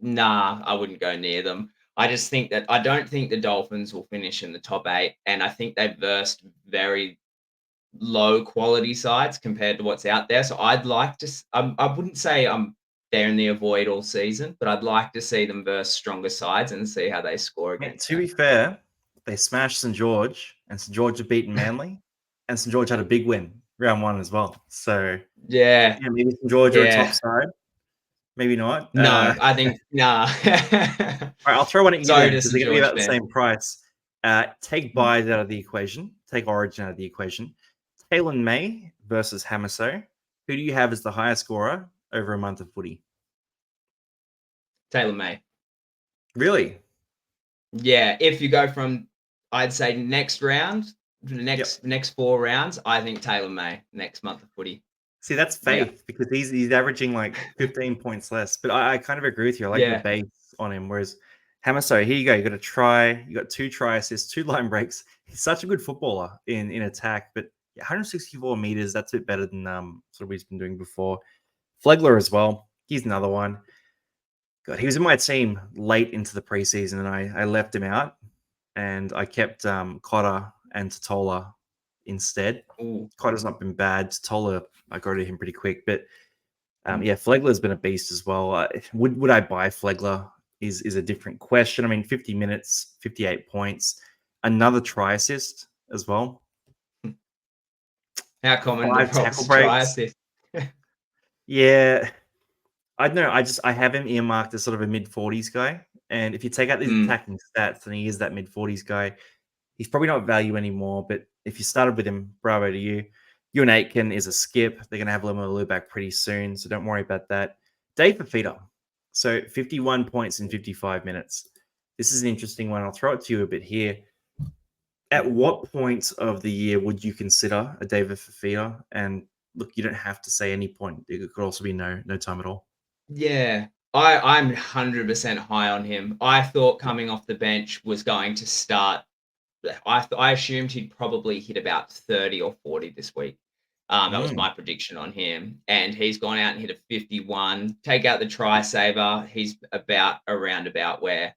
[SPEAKER 2] I wouldn't go near them. I don't think the Dolphins will finish in the top 8, and I think they've versed very low quality sides compared to what's out there. So I'd like to. I wouldn't say I'm there in the avoid all season, but I'd like to see them verse stronger sides and see how they score
[SPEAKER 1] Mate,
[SPEAKER 2] against
[SPEAKER 1] to
[SPEAKER 2] them.
[SPEAKER 1] be fair, they smashed St George, and St George had beaten Manly, and St George had a big win round 1 as well. So
[SPEAKER 2] Yeah,
[SPEAKER 1] yeah, maybe St George are a top
[SPEAKER 2] yeah.
[SPEAKER 1] side, maybe not.
[SPEAKER 2] No, I think nah.
[SPEAKER 1] All right, I'll throw one at you
[SPEAKER 2] Sorry
[SPEAKER 1] then
[SPEAKER 2] to
[SPEAKER 1] because they're
[SPEAKER 2] St
[SPEAKER 1] going to be
[SPEAKER 2] George
[SPEAKER 1] about the
[SPEAKER 2] fans.
[SPEAKER 1] same price. Take
[SPEAKER 2] Mm.
[SPEAKER 1] buys out of the equation. Take Origin out of the equation. Taylor May versus Hamaso. Who do you have as the highest scorer over a month of footy?
[SPEAKER 2] Taylor May.
[SPEAKER 1] Really?
[SPEAKER 2] Yeah, if you go from, I'd say next round, the
[SPEAKER 1] Yep.
[SPEAKER 2] next 4 rounds, I think Taylor May next month of footy.
[SPEAKER 1] See, that's
[SPEAKER 2] Yeah.
[SPEAKER 1] faith because he's averaging like 15 points less. But I kind of agree with you. I like the
[SPEAKER 2] Yeah.
[SPEAKER 1] base on him. Whereas Hamaso, here you go. You got a try. You got 2 try assists, 2 line breaks. He's such a good footballer in attack. But 164 meters, that's a bit better than sort of what he's been doing before. Flegler as well. He's another one. God, he was in my team late into the preseason, and I left him out, and I kept Cotter and Totola instead.
[SPEAKER 2] Ooh.
[SPEAKER 1] Cotter's not been bad. Totola, I got rid of him pretty quick, but yeah, Flegler's been a beast as well. Would I buy Flegler? Is a different question. I mean, 50 minutes, 58 points, another try assist as well.
[SPEAKER 2] How common do
[SPEAKER 1] 5 tackle
[SPEAKER 2] props try
[SPEAKER 1] breaks.
[SPEAKER 2] assist?
[SPEAKER 1] Yeah, I don't know. I have him earmarked as sort of a mid-40s guy. And if you take out these
[SPEAKER 2] Mm.
[SPEAKER 1] attacking stats, then he is that mid-40s guy. He's probably not value anymore, but if you started with him, bravo to you. Ewan Aitken is a skip. They're going to have Lemuelu back pretty soon, so don't worry about that. Dave Fafita. So 51 points in 55 minutes. This is an interesting one. I'll throw it to you a bit here. At what point of the year would you consider a David Fafita? And look, you don't have to say any point. It could also be no time at all.
[SPEAKER 2] Yeah. I'm 100% high on him. I thought coming off the bench was going to start. I assumed he'd probably hit about 30 or 40 this week. That was my prediction on him. And he's gone out and hit a 51. Take out the try saver. He's around about where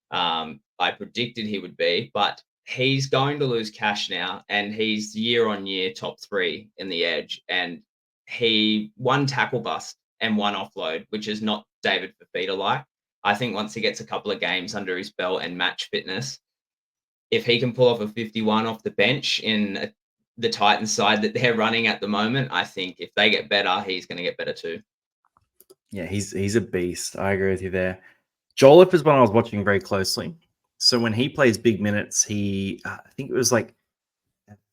[SPEAKER 2] I predicted he would be. But he's going to lose cash now. And he's year on year top 3 in the edge. And he one tackle bust and one offload, which is not David Fafita like. I think once he gets a couple of games under his belt and match fitness, if he can pull off a 51 off the bench in the Titans side that they're running at the moment, I think if they get better, he's going to get better too.
[SPEAKER 1] Yeah, he's a beast. I agree with you there. Jolliffe is one I was watching very closely. So when he plays big minutes, I think it was like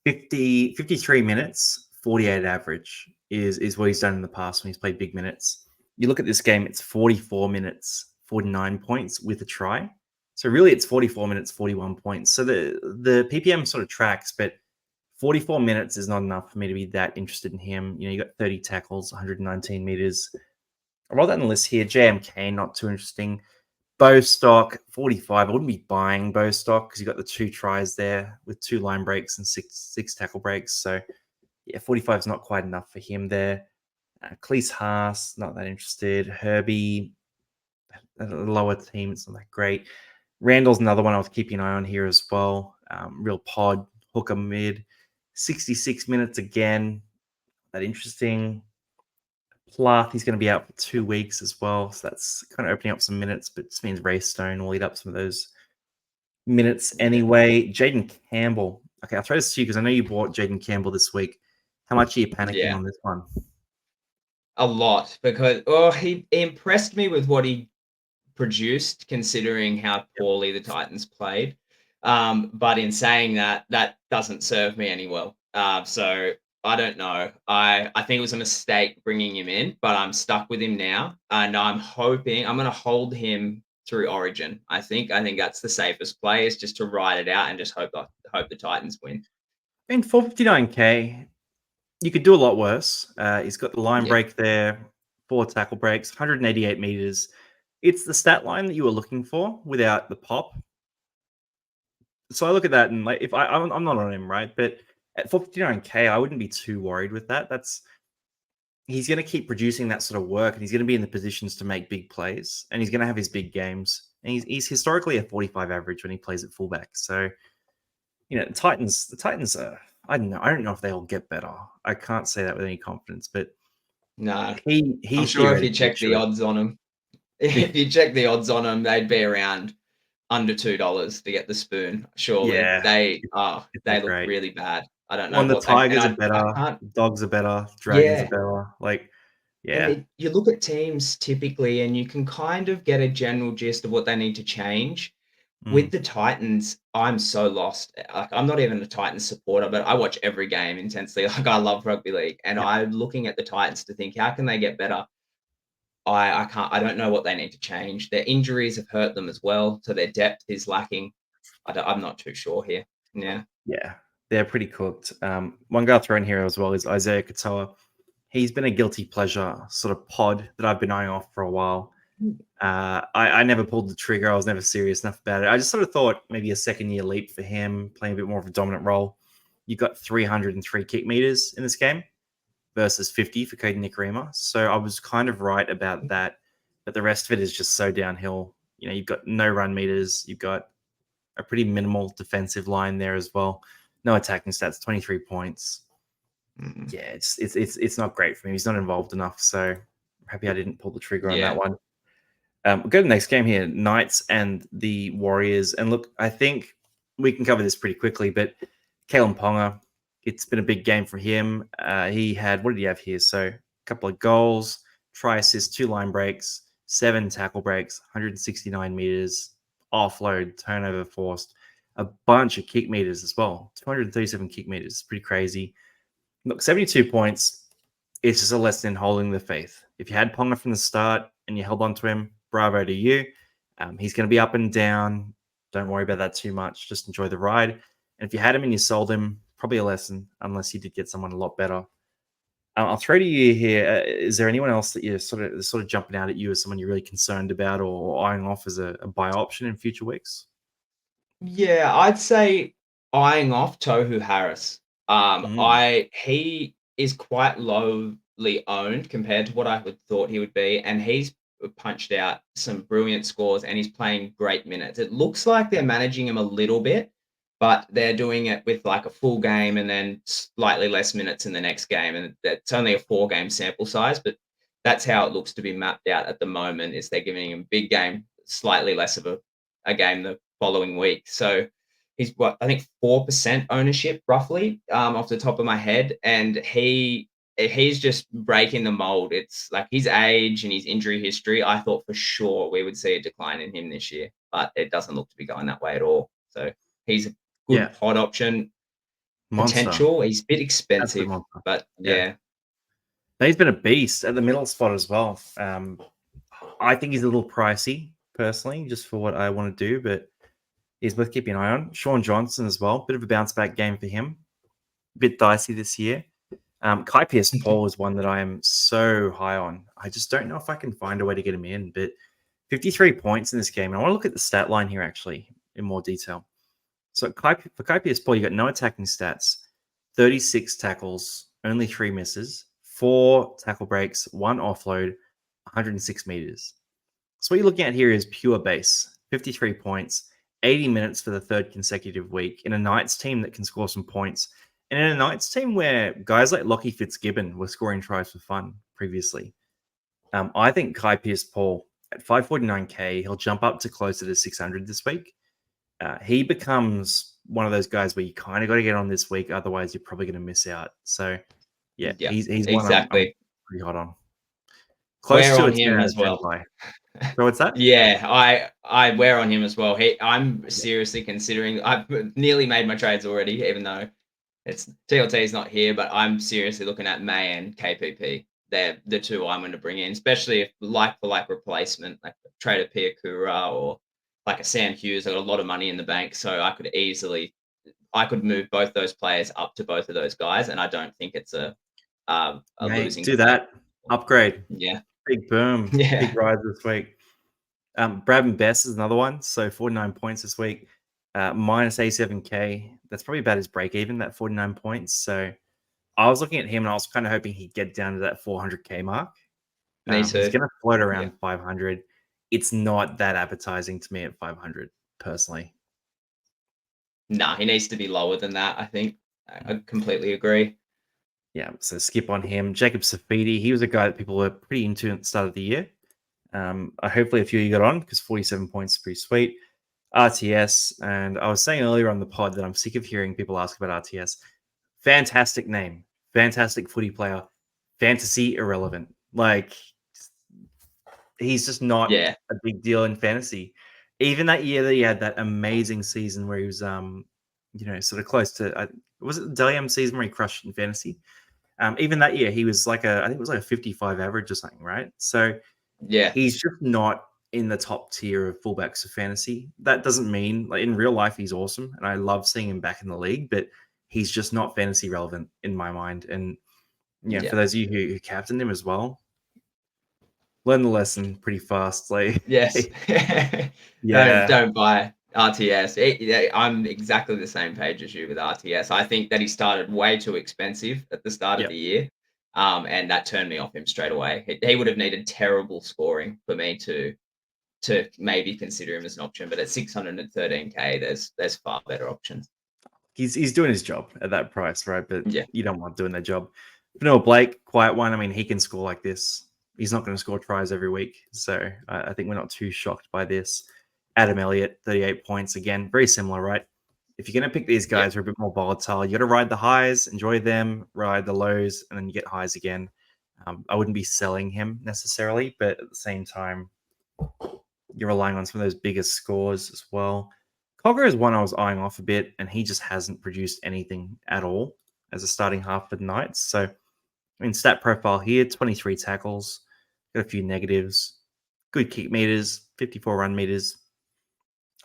[SPEAKER 1] 53 minutes, 48 average is what he's done in the past when he's played big minutes. You look at this game, it's 44 minutes, 49 points with a try. So really it's 44 minutes, 41 points. So the PPM sort of tracks, but 44 minutes is not enough for me to be that interested in him. You got 30 tackles, 119 meters. I rolled that on the list here. JMK, not too interesting. Bostock, 45. I wouldn't be buying Bostock because you got the 2 tries there with 2 line breaks and six tackle breaks. So, yeah, 45 is not quite enough for him there. Cleese Haas, not that interested. Herbie, a lower team, it's not that great. Randall's another one I was keeping an eye on here as well. Real pod, hooker mid. 66 minutes again. That interesting. Plath, he's going to be out for 2 weeks as well. So that's kind of opening up some minutes, but this means Raystone will eat up some of those minutes anyway. Jaden Campbell, Okay, I'll throw this to you because I know you bought Jaden Campbell this week. How much are you panicking on this one?
[SPEAKER 2] A lot, because he impressed me with what he produced, considering how poorly the Titans played. But in saying that, that doesn't serve me any well. So I don't know. I think it was a mistake bringing him in, but I'm stuck with him now, and I'm hoping I'm going to hold him through Origin. I think that's the safest play, is just to ride it out and just hope the Titans win.
[SPEAKER 1] I mean, 459K, you could do a lot worse. He's got the line
[SPEAKER 2] Yeah.
[SPEAKER 1] break there, 4 tackle breaks, 188 meters. It's the stat line that you were looking for without the pop. So I look at that and like, if I'm not on him, right? But at 459K, I wouldn't be too worried with that. He's going to keep producing that sort of work, and he's going to be in the positions to make big plays, and he's going to have his big games. And he's historically a 45 average when he plays at fullback. So, the Titans I don't know if they'll get better. I can't say that with any confidence, but
[SPEAKER 2] No,
[SPEAKER 1] he
[SPEAKER 2] I'm sure if you
[SPEAKER 1] theoretically
[SPEAKER 2] check the
[SPEAKER 1] should.
[SPEAKER 2] odds on him, if you check the odds on them, they'd be around under $2 to get the spoon. Surely
[SPEAKER 1] Yeah,
[SPEAKER 2] they
[SPEAKER 1] it's
[SPEAKER 2] they
[SPEAKER 1] not
[SPEAKER 2] look
[SPEAKER 1] great.
[SPEAKER 2] really bad. I don't know
[SPEAKER 1] When the
[SPEAKER 2] what they and
[SPEAKER 1] Tigers are
[SPEAKER 2] I
[SPEAKER 1] better,
[SPEAKER 2] can't.
[SPEAKER 1] Dogs are better, Dragons are
[SPEAKER 2] Yeah,
[SPEAKER 1] better. Like,
[SPEAKER 2] and
[SPEAKER 1] yeah.
[SPEAKER 2] you look at teams typically, and you can kind of get a general gist of what they need to change.
[SPEAKER 1] Mm,
[SPEAKER 2] With the Titans, I'm so lost. Like, I'm not even a Titans supporter, but I watch every game intensely. Like, I love rugby league, and
[SPEAKER 1] yeah.
[SPEAKER 2] I'm looking at the Titans to think, how can they get better? I don't know what they need to change. Their injuries have hurt them as well, so their depth is lacking. I'm not too sure here. Yeah.
[SPEAKER 1] Yeah, they're pretty cooked. One guy I'll throw in here as well is Isaiah Katoa. He's been a guilty pleasure sort of pod that I've been eyeing off for a while. I never pulled the trigger. I was never serious enough about it. I just sort of thought maybe a second year leap for him, playing a bit more of a dominant role. You got 303 kick meters in this game versus 50 for Caden Nikorima. So I was kind of right about that. But the rest of it is just so downhill. You've got no run meters. You've got a pretty minimal defensive line there as well. No attacking stats, 23 points.
[SPEAKER 2] Mm.
[SPEAKER 1] Yeah, it's not great for me. He's not involved enough. So I'm happy I didn't pull the trigger on that
[SPEAKER 2] Yeah.
[SPEAKER 1] one. We'll go to the next game here, Knights and the Warriors. And look, I think we can cover this pretty quickly, but Kalen Ponga, it's been a big game for him. He had, what did he have here? So a couple of goals, try assist, 2 line breaks, 7 tackle breaks, 169 meters, offload, turnover forced, a bunch of kick meters as well, 237 kick meters. Pretty crazy. Look, 72 points. It's just a lesson in holding the faith. If you had Ponga from the start and you held on to him, bravo to you. He's going to be up and down. Don't worry about that too much. Just enjoy the ride. And if you had him and you sold him, probably a lesson, unless you did get someone a lot better. I'll throw to you here. Is there anyone else that you're sort of jumping out at you as someone you're really concerned about or eyeing off as a buy option in future weeks?
[SPEAKER 2] Yeah, I'd say eyeing off Tohu Harris.
[SPEAKER 1] Mm,
[SPEAKER 2] He is quite lowly owned compared to what I would thought he would be, and he's punched out some brilliant scores, and he's playing great minutes. It looks like they're managing him a little bit, but they're doing it with like a full game and then slightly less minutes in the next game, and it's only a 4-game sample size, but that's how it looks to be mapped out at the moment. Is they're giving him big game, slightly less of a game the following week. So he's what I think 4% ownership roughly, off the top of my head, and he's just breaking the mold. It's like his age and his injury history. I thought for sure we would see a decline in him this year, but it doesn't look to be going that way at all. So he's a good
[SPEAKER 1] yeah,
[SPEAKER 2] pod option
[SPEAKER 1] monster.
[SPEAKER 2] potential. He's a bit
[SPEAKER 1] Absolute
[SPEAKER 2] expensive,
[SPEAKER 1] monster.
[SPEAKER 2] but
[SPEAKER 1] Yeah.
[SPEAKER 2] yeah.
[SPEAKER 1] He's been a beast at the middle spot as well. I think he's a little pricey, personally, just for what I want to do, but he's worth keeping an eye on. Sean Johnson as well. Bit of a bounce back game for him. Bit dicey this year. Kai Pierce-Paul is one that I am so high on. I just don't know if I can find a way to get him in, but 53 points in this game. And I want to look at the stat line here, actually, in more detail. So for Kai Pierce-Paul, you got no attacking stats, 36 tackles, only 3 misses, 4 tackle breaks, 1 offload, 106 meters. So what you're looking at here is pure base, 53 points, 80 minutes for the 3rd consecutive week in a Knights team that can score some points. And in a Knights team where guys like Lockie Fitzgibbon were scoring tries for fun previously. I think Kai Pierce-Paul at 549K, he'll jump up to closer to 600 this week. He becomes one of those guys where you kind of got to get on this week, otherwise you're probably going to miss out. So yeah, he's one I'm pretty hot on. Close
[SPEAKER 2] we're
[SPEAKER 1] to
[SPEAKER 2] on
[SPEAKER 1] a 10
[SPEAKER 2] him
[SPEAKER 1] out
[SPEAKER 2] as
[SPEAKER 1] of 10
[SPEAKER 2] well.
[SPEAKER 1] buy. So what's that?
[SPEAKER 2] Yeah, I wear on him as well. I'm seriously considering. I've nearly made my trades already, even though it's TLT is not here. But I'm seriously looking at May and KPP. They're the two I'm going to bring in, especially if like for like replacement, like trade a Piakura or like a Sam Hughes. I got a lot of money in the bank, so I could move both those players up to both of those guys, and I don't think it's a losing.
[SPEAKER 1] Do that. Upgrade.
[SPEAKER 2] Yeah.
[SPEAKER 1] Big boom.
[SPEAKER 2] Yeah.
[SPEAKER 1] Big rise this week. Brad and Bess is another one. So 49 points this week. Minus A7K. That's probably about his break even, that 49 points. So I was looking at him and I was kind of hoping he'd get down to that 400K mark.
[SPEAKER 2] Me too.
[SPEAKER 1] He's going to float around 500. It's not that appetizing to me at 500, personally.
[SPEAKER 2] Nah, he needs to be lower than that, I think. I completely agree.
[SPEAKER 1] Yeah, so skip on him. Jacob Safidi, he was a guy that people were pretty into at the start of the year. Hopefully a few of you got on because 47 points is pretty sweet. RTS, and I was saying earlier on the pod that I'm sick of hearing people ask about RTS. Fantastic name, fantastic footy player, fantasy irrelevant. Like, he's just not a big deal in fantasy. Even that year that he had that amazing season where he was, sort of close to, was it the Delium season where he crushed in fantasy? Even that year, he was I think it was like a 55 average or something, right? So he's just not in the top tier of fullbacks of fantasy. That doesn't mean, like, in real life, he's awesome, and I love seeing him back in the league, but he's just not fantasy relevant in my mind. And for those of you who captained him as well, learn the lesson pretty fast. Like,
[SPEAKER 2] yes, don't buy RTS. I'm exactly the same page as you with RTS. I think that he started way too expensive at the start of the year, and that turned me off him straight away. He would have needed terrible scoring for me to maybe consider him as an option. But at 613K, there's far better options.
[SPEAKER 1] He's doing his job at that price, right? But you don't want doing their job. Vanilla Blake, quiet one. I mean, he can score like this. He's not going to score tries every week. So I think we're not too shocked by this. Adam Elliott, 38 points. Again, very similar, right? If you're going to pick these guys who are a bit more volatile, you got to ride the highs, enjoy them, ride the lows, and then you get highs again. I wouldn't be selling him necessarily, but at the same time, you're relying on some of those biggest scores as well. Cogger is one I was eyeing off a bit, and he just hasn't produced anything at all as a starting half for the Knights. So in stat profile here, 23 tackles, got a few negatives, good kick meters, 54 run meters.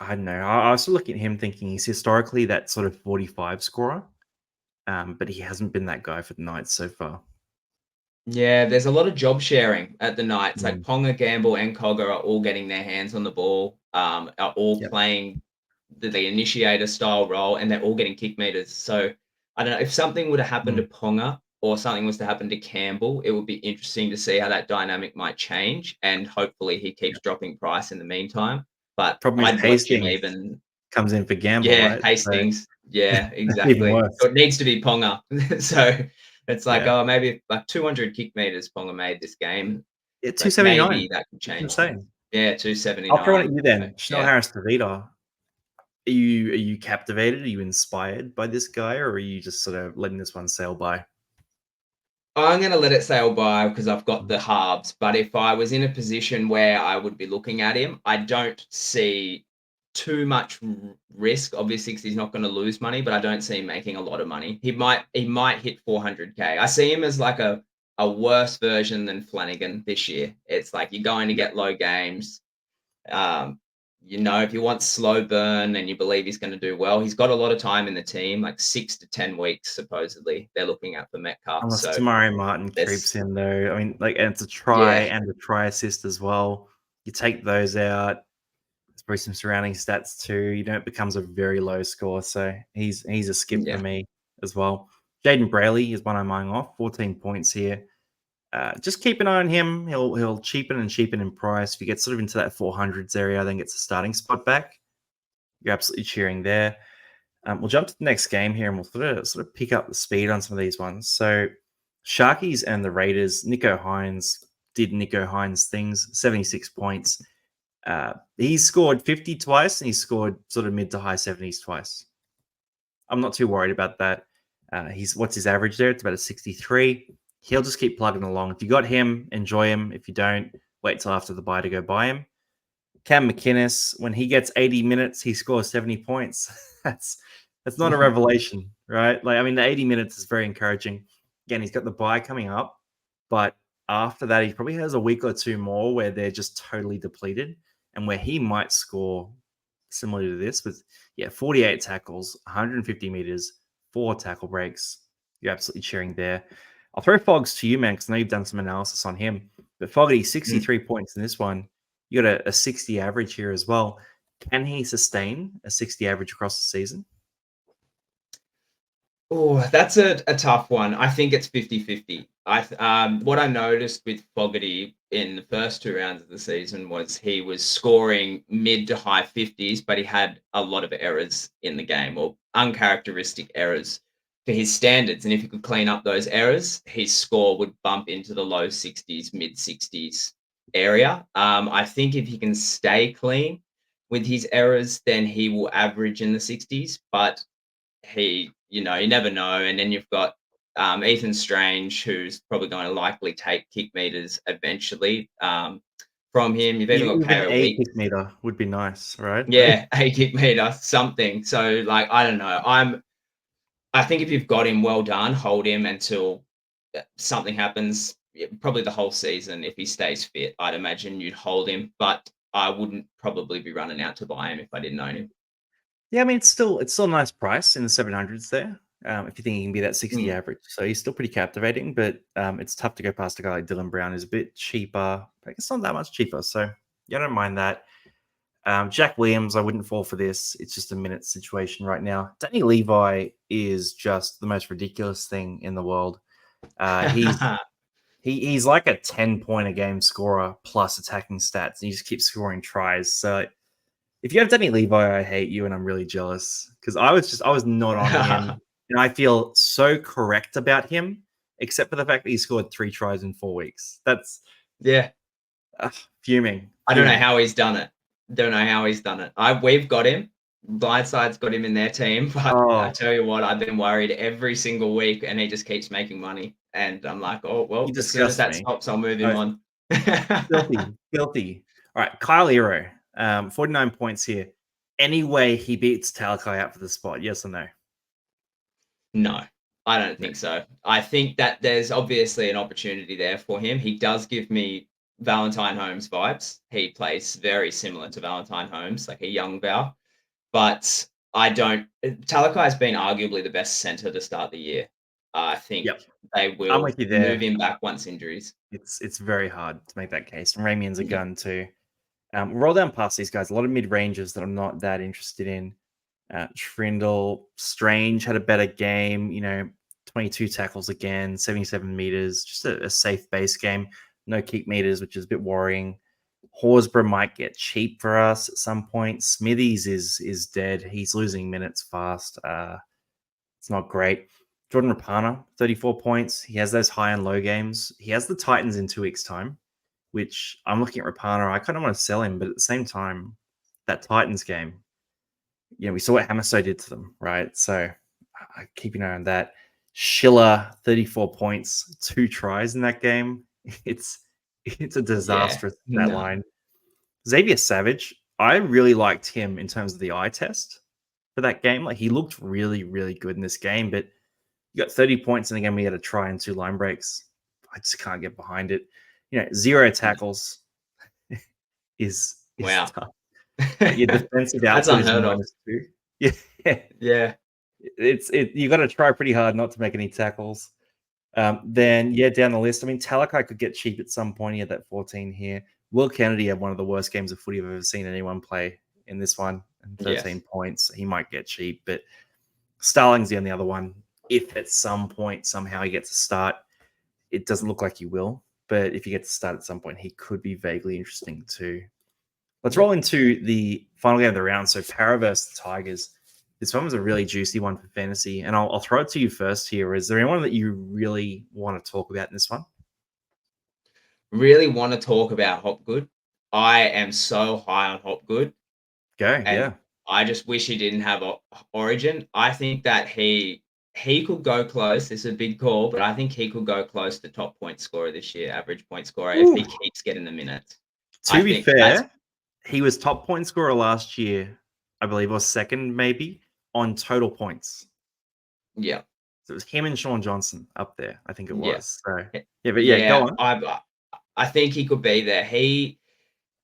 [SPEAKER 1] I don't know. I was looking at him thinking he's historically that sort of 45 scorer, but he hasn't been that guy for the Knights so far.
[SPEAKER 2] Yeah, there's a lot of job sharing at the Knights. Like Ponga, Gamble, and Cogger are all getting their hands on the ball, are all playing the initiator style role, and they're all getting kick meters. So I don't know if something would have happened to Ponga or something was to happen to Campbell, it would be interesting to see how that dynamic might change. And hopefully he keeps dropping price in the meantime. But I'd watch him even
[SPEAKER 1] comes in for Gamble, right?
[SPEAKER 2] Hastings. So, yeah, exactly.
[SPEAKER 1] Even worse.
[SPEAKER 2] So it needs to be Ponga. So it's like, maybe like 200 kick meters Ponga made this game.
[SPEAKER 1] Yeah, 279.
[SPEAKER 2] Maybe that could change.
[SPEAKER 1] Insane.
[SPEAKER 2] Yeah, 279.
[SPEAKER 1] I'll throw it at you then. Chanel Harris-Tavita. Are you captivated? Are you inspired by this guy, or are you just sort of letting this one sail by?
[SPEAKER 2] I'm going to let it sail by because I've got the halves. But if I was in a position where I would be looking at him, I don't see too much risk. Obviously, because he's not going to lose money, but I don't see him making a lot of money. He might hit 400K. I see him as like a worse version than Flanagan this year. It's like you're going to get low games. If you want slow burn and you believe he's going to do well, he's got a lot of time in the team, like 6 to 10 weeks, supposedly they're looking at for Metcalf.
[SPEAKER 1] Unless Tamari Martin creeps in, though. I mean, and it's a try and a try assist as well. You take those out. There's probably some surrounding stats too. It becomes a very low score. So he's a skip for me as well. Jaden Brayley is one I'm eyeing off. 14 points here. Just keep an eye on him. He'll cheapen and cheapen in price. If you get sort of into that 400s area, then gets a starting spot back. You're absolutely cheering there. We'll jump to the next game here, and we'll sort of pick up the speed on some of these ones. So Sharkies and the Raiders. Nico Hines did Nico Hines things. 76 points. He's scored 50 twice, and he's scored sort of mid to high 70s twice. I'm not too worried about that. What's his average there? It's about a 63. He'll just keep plugging along. If you got him, enjoy him. If you don't, wait till after the bye to go buy him. Cam McInnes, when he gets 80 minutes, he scores 70 points. That's not a revelation, right? Like, I mean, the 80 minutes is very encouraging. Again, he's got the bye coming up, but after that, he probably has a week or two more where they're just totally depleted and where he might score similar to this with, 48 tackles, 150 meters, 4 tackle breaks. You're absolutely cheering there. I'll throw Fogs to you, man, because I know you've done some analysis on him. But Foggy, 63 points in this one. You got a 60 average here as well. Can he sustain a 60 average across the season?
[SPEAKER 2] Oh, that's a tough one. I think it's 50-50. What I noticed with Fogarty in the first 2 rounds of the season was he was scoring mid to high 50s, but he had a lot of errors in the game, or uncharacteristic errors for his standards. And if he could clean up those errors, his score would bump into the low 60s, mid 60s area. I think if he can stay clean with his errors, then he will average in the 60s. But you never know. And then you've got Ethan Strange, who's probably going to likely take kick meters eventually from him. You've even got
[SPEAKER 1] Even
[SPEAKER 2] KO
[SPEAKER 1] a
[SPEAKER 2] Week.
[SPEAKER 1] kick meter would be nice, right?
[SPEAKER 2] Yeah, a kick meter, something. So, like, I don't know. I think if you've got him, well done. Hold him until something happens. Probably the whole season if he stays fit. I'd imagine you'd hold him, but I wouldn't probably be running out to buy him if I didn't own him.
[SPEAKER 1] Yeah, I mean, it's still a nice price in the 700s there. If you think he can be that 60 average. So he's still pretty captivating, but it's tough to go past a guy like Dylan Brown who's a bit cheaper. But it's not that much cheaper. So yeah, I don't mind that. Jack Williams, I wouldn't fall for this. It's just a minute situation right now. Danny Levi is just the most ridiculous thing in the world. He's like a 10-point a game scorer plus attacking stats, and he just keeps scoring tries. So if you have Danny Levi, I hate you, and I'm really jealous because I was not on him, and I feel so correct about him, except for the fact that he scored 3 tries in 4 weeks. That's fuming.
[SPEAKER 2] I don't know how he's done it. We've got him. Blindside's got him in their team, but I tell you what, I've been worried every single week, and he just keeps making money. And I'm like, oh well, as soon as that stops, I'll move him on.
[SPEAKER 1] Filthy. All right, Kyle Ero, 49 points here. Any way he beats Talakai out for the spot? Yes or no?
[SPEAKER 2] No, I don't think so. I think that there's obviously an opportunity there for him. He does give me Valentine Holmes vibes. He plays very similar to Valentine Holmes, like a young Val. But I don't. Talakai has been arguably the best center to start the year. I think they will
[SPEAKER 1] I'm with you there.
[SPEAKER 2] move him back once injuries.
[SPEAKER 1] It's very hard to make that case. And Ramian's a gun too. Roll down past these guys. A lot of mid-rangers that I'm not that interested in. Trindle, Strange had a better game. 22 tackles again, 77 meters. Just a safe base game. No kick meters, which is a bit worrying. Horsburgh might get cheap for us at some point. Smithies is dead. He's losing minutes fast. It's not great. Jordan Rapana, 34 points. He has those high and low games. He has the Titans in 2 weeks' time, which I'm looking at Rapana. I kind of want to sell him, but at the same time, that Titans game, we saw what Hamaso did to them, right? So I keep an eye on that. Schiller, 34 points, 2 tries in that game. It's a disastrous line. Xavier Savage, I really liked him in terms of the eye test for that game. Like, he looked really, really good in this game, but you got 30 points in the game. We had a try and 2 line breaks. I just can't get behind it. 0 tackles is
[SPEAKER 2] wow.
[SPEAKER 1] tough. Your defensive output is -2.
[SPEAKER 2] Yeah.
[SPEAKER 1] You got to try pretty hard not to make any tackles. Then down the list. I mean, Talakai could get cheap at some point. He had that 14 here. Will Kennedy had one of the worst games of footy I've ever seen anyone play in this one. And 13 points. He might get cheap, but Starling's the only other one. If at some point somehow he gets a start, it doesn't look like he will. But if he gets a start at some point, he could be vaguely interesting too. Let's roll into the final game of the round. So Para versus the Tigers. This one was a really juicy one for fantasy. And I'll throw it to you first here. Is there anyone that you really want to talk about in this one?
[SPEAKER 2] Really want to talk about Hopgood. I am so high on Hopgood.
[SPEAKER 1] Go, yeah.
[SPEAKER 2] I just wish he didn't have Origin. I think that he could go close. This is a big call, but I think he could go close to top point scorer this year, average point scorer, if he keeps getting the minutes.
[SPEAKER 1] To be fair, he was top point scorer last year, I believe, or second maybe on total points.
[SPEAKER 2] Yeah.
[SPEAKER 1] So it was him and Sean Johnson up there, I think it was. So
[SPEAKER 2] yeah,
[SPEAKER 1] go on.
[SPEAKER 2] I think he could be there.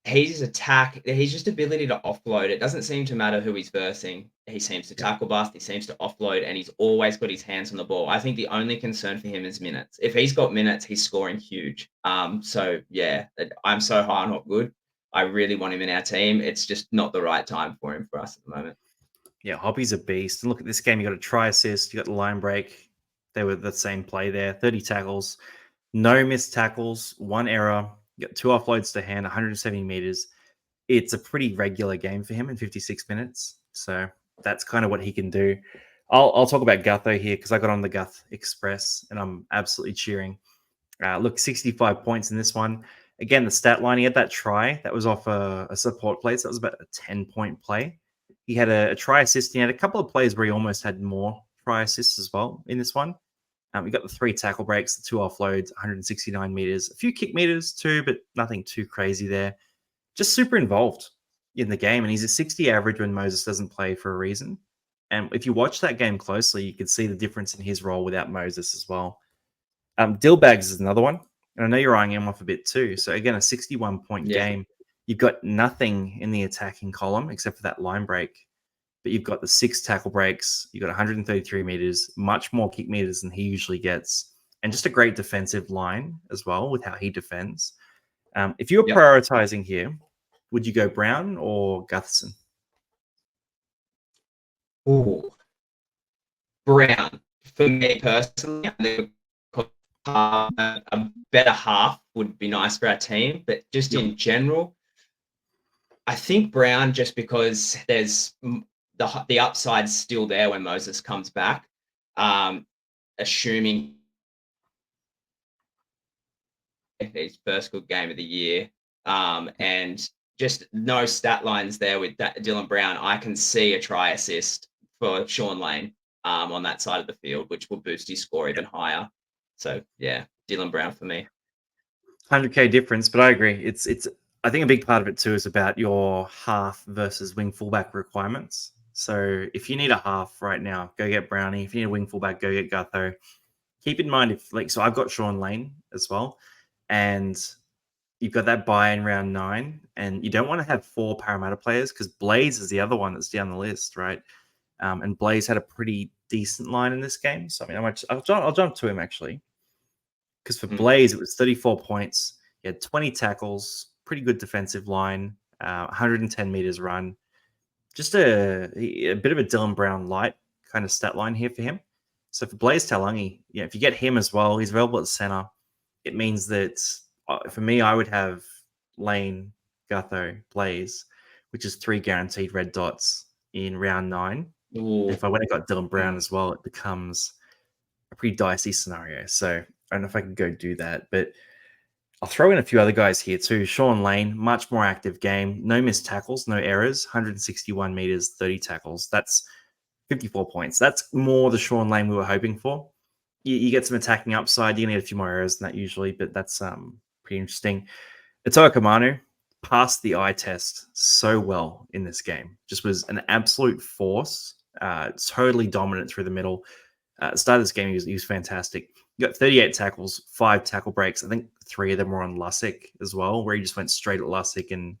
[SPEAKER 2] His attack, his just ability to offload. It doesn't seem to matter who he's versing. He seems to tackle bust. He seems to offload, and he's always got his hands on the ball. I think the only concern for him is minutes. If he's got minutes, he's scoring huge. So yeah, I'm so high on Hopgood. I really want him in our team. It's just not the right time for him for us at the moment.
[SPEAKER 1] Yeah, Hoppy's a beast. And look at this game. You got a try assist. You got the line break. They were the same play there. 30 tackles, no missed tackles, one error. You got 2 offloads to hand, 170 meters. It's a pretty regular game for him in 56 minutes. So that's kind of what he can do. I'll talk about Gutho here because I got on the Guth Express and I'm absolutely cheering. Look, 65 points in this one. Again, the stat line, he had that try. That was off a support play. So that was about a 10-point play. He had a try assist. He had a couple of plays where he almost had more try assists as well in this one. We got the 3 tackle breaks, the 2 offloads, 169 meters, a few kick meters too, but nothing too crazy there. Just super involved in the game. And he's a 60 average when Moses doesn't play for a reason. And if you watch that game closely, you can see the difference in his role without Moses as well. Dillbags is another one. And I know you're eyeing him off a bit too. So again, a 61-point game. You've got nothing in the attacking column except for that line break. But you've got the 6 tackle breaks. You've got 133 meters, much more kick meters than he usually gets. And just a great defensive line as well with how he defends. If you were prioritizing here, would you go Brown or Gutherson?
[SPEAKER 2] Ooh. Brown. For me personally, I think a better half would be nice for our team. But just in general, I think Brown, just because there's the upside's still there when Moses comes back, assuming his first good game of the year, and just no stat lines there with Dylan Brown. I can see a try assist for Sean Lane on that side of the field, which will boost his score even higher. So yeah, Dylan Brown for me.
[SPEAKER 1] 100K difference, but I agree. It's I think a big part of it too is about your half versus wing fullback requirements. So if you need a half right now, go get Brownie. If you need a wing fullback, go get Gutho. Keep in mind so I've got Sean Lane as well, and you've got that buy in round 9, and you don't want to have 4 Parramatta players because Blaze is the other one that's down the list, right? And Blaze had a pretty decent line in this game. So I mean, I'll jump to him actually. Because for Blaze, it was 34 points. He had 20 tackles, pretty good defensive line, 110 meters run. Just a bit of a Dylan Brown light kind of stat line here for him. So for Blaze Talangi, if you get him as well, he's available at center. It means that for me, I would have Lane, Gutho, Blaze, which is 3 guaranteed red dots in round 9. If I went and got Dylan Brown as well, it becomes a pretty dicey scenario. So I don't know if I can go do that, but I'll throw in a few other guys here too. Sean Lane, much more active game. No missed tackles, no errors, 161 meters, 30 tackles. That's 54 points. That's more the Sean Lane we were hoping for. You get some attacking upside. You need a few more errors than that usually, but that's pretty interesting. Atoa Kamanu passed the eye test so well in this game. Just was an absolute force. Totally dominant through the middle. At the start of this game, he was fantastic. You got 38 tackles, 5 tackle breaks. I think 3 of them were on Lussick as well, where he just went straight at Lussick and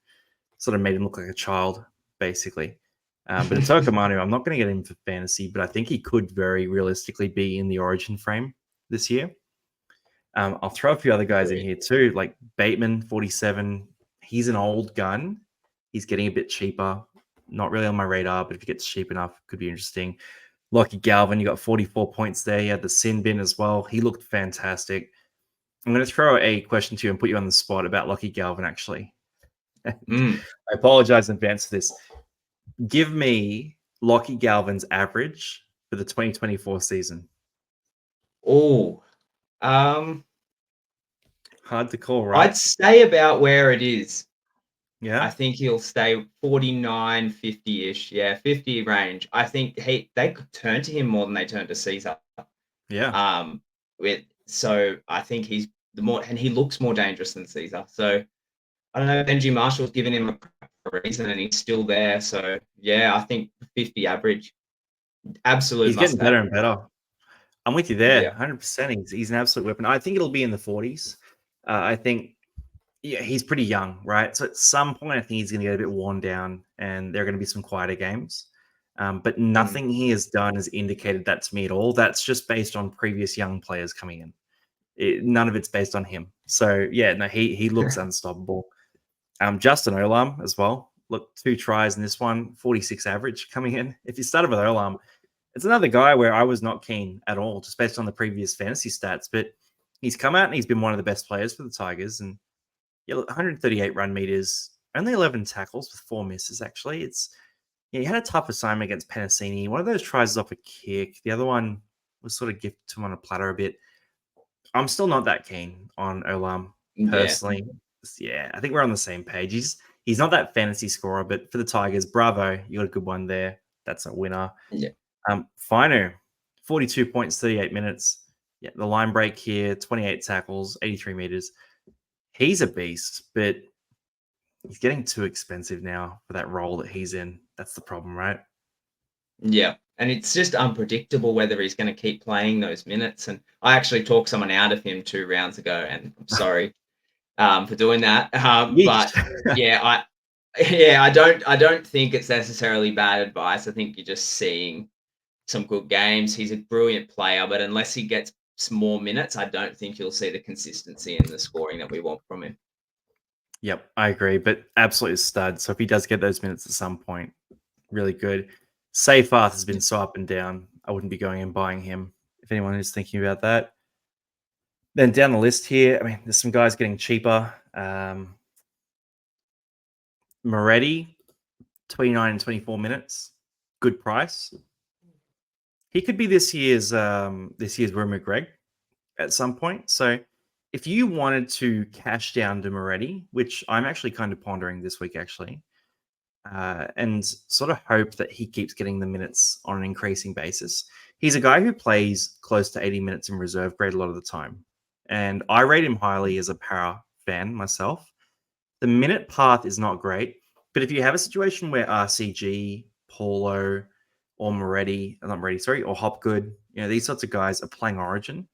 [SPEAKER 1] sort of made him look like a child, basically. But Atoa Kamanu, I'm not going to get him for fantasy, but I think he could very realistically be in the Origin frame this year. I'll throw a few other guys in here too, like Bateman, 47. He's an old gun. He's getting a bit cheaper. Not really on my radar, but if he gets cheap enough, could be interesting. Lockie Galvin, you got 44 points there. You had the sin bin as well. He looked fantastic. I'm going to throw a question to you and put you on the spot about Lockie Galvin, actually. I apologize in advance for this. Give me Lockie Galvin's average for the 2024 season.
[SPEAKER 2] Hard
[SPEAKER 1] to call, right?
[SPEAKER 2] I'd stay about where it is.
[SPEAKER 1] Yeah.
[SPEAKER 2] I think he'll stay 49, 50-ish. Yeah, 50 range. I think they could turn to him more than they turn to Caesar.
[SPEAKER 1] Yeah.
[SPEAKER 2] So I think he's the more, and he looks more dangerous than Caesar. So I don't know. Benji Marshall's given him a reason, and he's still there. So yeah, I think 50 average, absolute
[SPEAKER 1] He's getting
[SPEAKER 2] must have.
[SPEAKER 1] better and better. I'm with you there,
[SPEAKER 2] Yeah.
[SPEAKER 1] 100%. He's an absolute weapon. I think it'll be in the 40s. I think he's pretty young, right? So at some point, I think he's going to get a bit worn down, and there are going to be some quieter games. But nothing he has done has indicated that to me at all. That's just based on previous young players coming in. None of it's based on him. So yeah, no, he looks unstoppable. Justin Olam as well. Look, 2 tries in this one, 46 average coming in. If you started with Olam, it's another guy where I was not keen at all, just based on the previous fantasy stats. But he's come out and he's been one of the best players for the Tigers. And yeah, 138 run meters, only 11 tackles with 4 misses. Actually, he had a tough assignment against Penasini. One of those tries is off a kick. The other one was sort of gifted to him on a platter a bit. I'm still not that keen on Olam
[SPEAKER 2] Yeah.
[SPEAKER 1] personally. Yeah, I think we're on the same page. He's not that fantasy scorer, but for the Tigers, bravo, you got a good one there. That's a winner.
[SPEAKER 2] Yeah.
[SPEAKER 1] Fino, 42 points, 38 minutes. Yeah, the line break here, 28 tackles, 83 meters. He's a beast, but he's getting too expensive now for that role that he's in. That's the problem, right?
[SPEAKER 2] Yeah. And it's just unpredictable whether he's going to keep playing those minutes. And I actually talked someone out of him 2 rounds ago, and I'm sorry for doing that. But yeah, I don't think it's necessarily bad advice. I think you're just seeing some good games. He's a brilliant player, but unless he gets some more minutes, I don't think you'll see the consistency in the scoring that we want from him.
[SPEAKER 1] Yep, I agree, but absolutely a stud. So if he does get those minutes at some point, really good. Seyfarth has been so up and down. I wouldn't be going and buying him if anyone is thinking about that. Then down the list here, I mean, there's some guys getting cheaper. Moretti, 29 and 24 minutes. Good price. He could be this year's Rumor Greg at some point. So if you wanted to cash down to Moretti, which I'm actually kind of pondering this week, actually, and sort of hope that he keeps getting the minutes on an increasing basis. He's a guy who plays close to 80 minutes in reserve grade a lot of the time. And I rate him highly as a para fan myself. The minute path is not great, but if you have a situation where RCG, Paulo, or or Hopgood, these sorts of guys are playing Origin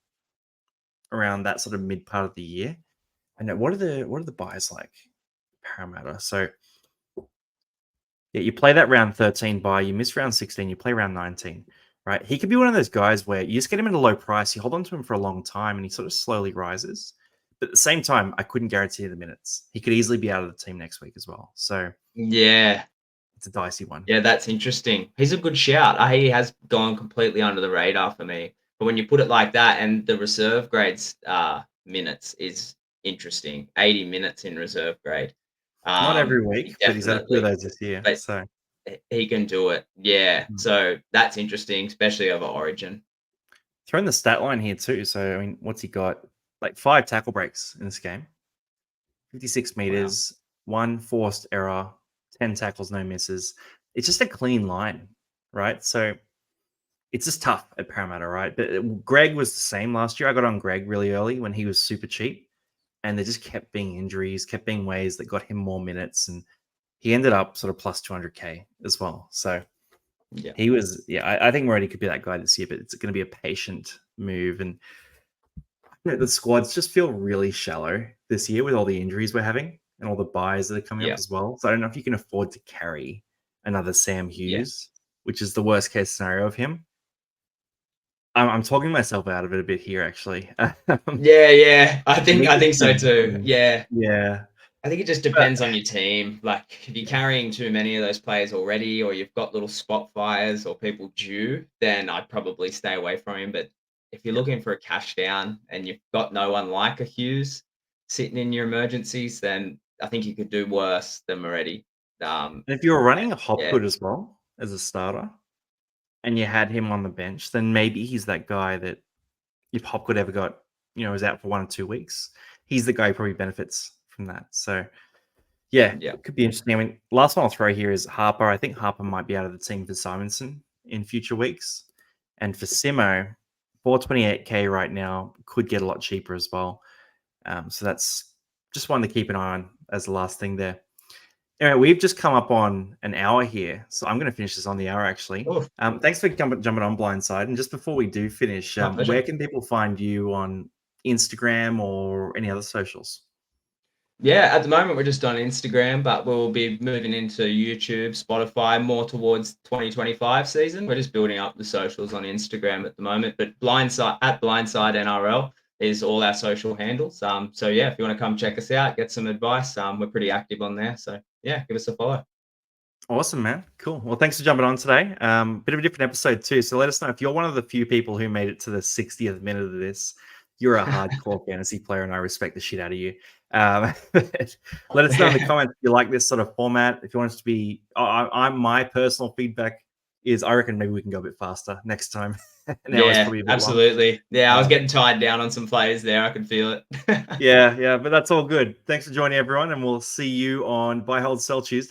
[SPEAKER 1] around that sort of mid part of the year. I know what are the buys like? Parramatta. So yeah, you play that round 13 buy, you miss round 16, you play round 19, right? He could be one of those guys where you just get him at a low price, you hold on to him for a long time, and he sort of slowly rises. But at the same time, I couldn't guarantee the minutes. He could easily be out of the team next week as well. So
[SPEAKER 2] Yeah.
[SPEAKER 1] it's a dicey one.
[SPEAKER 2] Yeah, that's interesting. He's a good shout. He has gone completely under the radar for me. But when you put it like that, and the reserve grades minutes is interesting. 80 minutes in reserve grade.
[SPEAKER 1] Not every
[SPEAKER 2] He
[SPEAKER 1] week, but he's had a few of
[SPEAKER 2] definitely,
[SPEAKER 1] those this year.
[SPEAKER 2] but
[SPEAKER 1] So
[SPEAKER 2] he can do it. Yeah.
[SPEAKER 1] Mm.
[SPEAKER 2] So that's interesting, especially over Origin.
[SPEAKER 1] throw in the stat line here too. So I mean, what's he got? Like 5 tackle breaks in this game, 56 meters, 1 forced error, 10 tackles, no misses. It's just a clean line, right? So it's just tough at Parramatta, right? But Greg was the same last year. I got on Greg really early when he was super cheap, and there just kept being injuries, kept being ways that got him more minutes, and he ended up sort of plus 200k as well. So
[SPEAKER 2] Yeah.
[SPEAKER 1] he was, I think Moretti could be that guy this year, but it's going to be a patient move. And the squads just feel really shallow this year with all the injuries we're having and all the buys that are coming up
[SPEAKER 2] Yeah.
[SPEAKER 1] as well. So I don't know if you can afford to carry another Sam
[SPEAKER 2] Yeah.
[SPEAKER 1] Hughes, which is the worst case scenario of him. I'm talking myself out of it a bit here, actually.
[SPEAKER 2] Yeah. I think so too. Yeah.
[SPEAKER 1] Yeah.
[SPEAKER 2] I think it just depends on your team. Like, if you're carrying too many of those players already, or you've got little spot fires or people due, then I'd probably stay away from him. But if you're looking for a cash down and you've got no one like a Hughes sitting in your emergencies, then I think you could do worse than Moretti.
[SPEAKER 1] And if you were running a
[SPEAKER 2] Yeah,
[SPEAKER 1] Hopgood as well as a starter and you had him on the bench, then maybe he's that guy that if Hopgood ever got, is out for 1 or 2 weeks, he's the guy who probably benefits from that. So Yeah,
[SPEAKER 2] Yeah.
[SPEAKER 1] it could be interesting. I mean, last one I'll throw here is Harper. I think Harper might be out of the team for Simonson in future weeks. And for Simo, 428K right now could get a lot cheaper as well. So that's just one to keep an eye on as the last thing there. Anyway, we've just come up on an hour here, so I'm going to finish this on the hour actually. Thanks for jumping on Blindside. And just before we do finish, where can people find you on Instagram or any other socials?
[SPEAKER 2] Yeah, at the moment we're just on Instagram, but we'll be moving into YouTube, Spotify, more towards 2025 season. We're just building up the socials on Instagram at the moment, but Blindside NRL is all our social handles. So yeah, if you want to come check us out, get some advice, we're pretty active on there. So yeah, give us a follow.
[SPEAKER 1] Awesome, man. Cool. Well, thanks for jumping on today. Bit of a different episode too. So let us know if you're one of the few people who made it to the 60th minute of this. You're a hardcore fantasy player, and I respect the shit out of you. Let us know in the comments if you like this sort of format. If you want us to be, my personal feedback is I reckon maybe we can go a bit faster next time.
[SPEAKER 2] Yeah, absolutely. Yeah, I was getting tied down on some players there. I could feel it.
[SPEAKER 1] Yeah, but that's all good. Thanks for joining, everyone, and we'll see you on Buy, Hold, Sell Tuesday.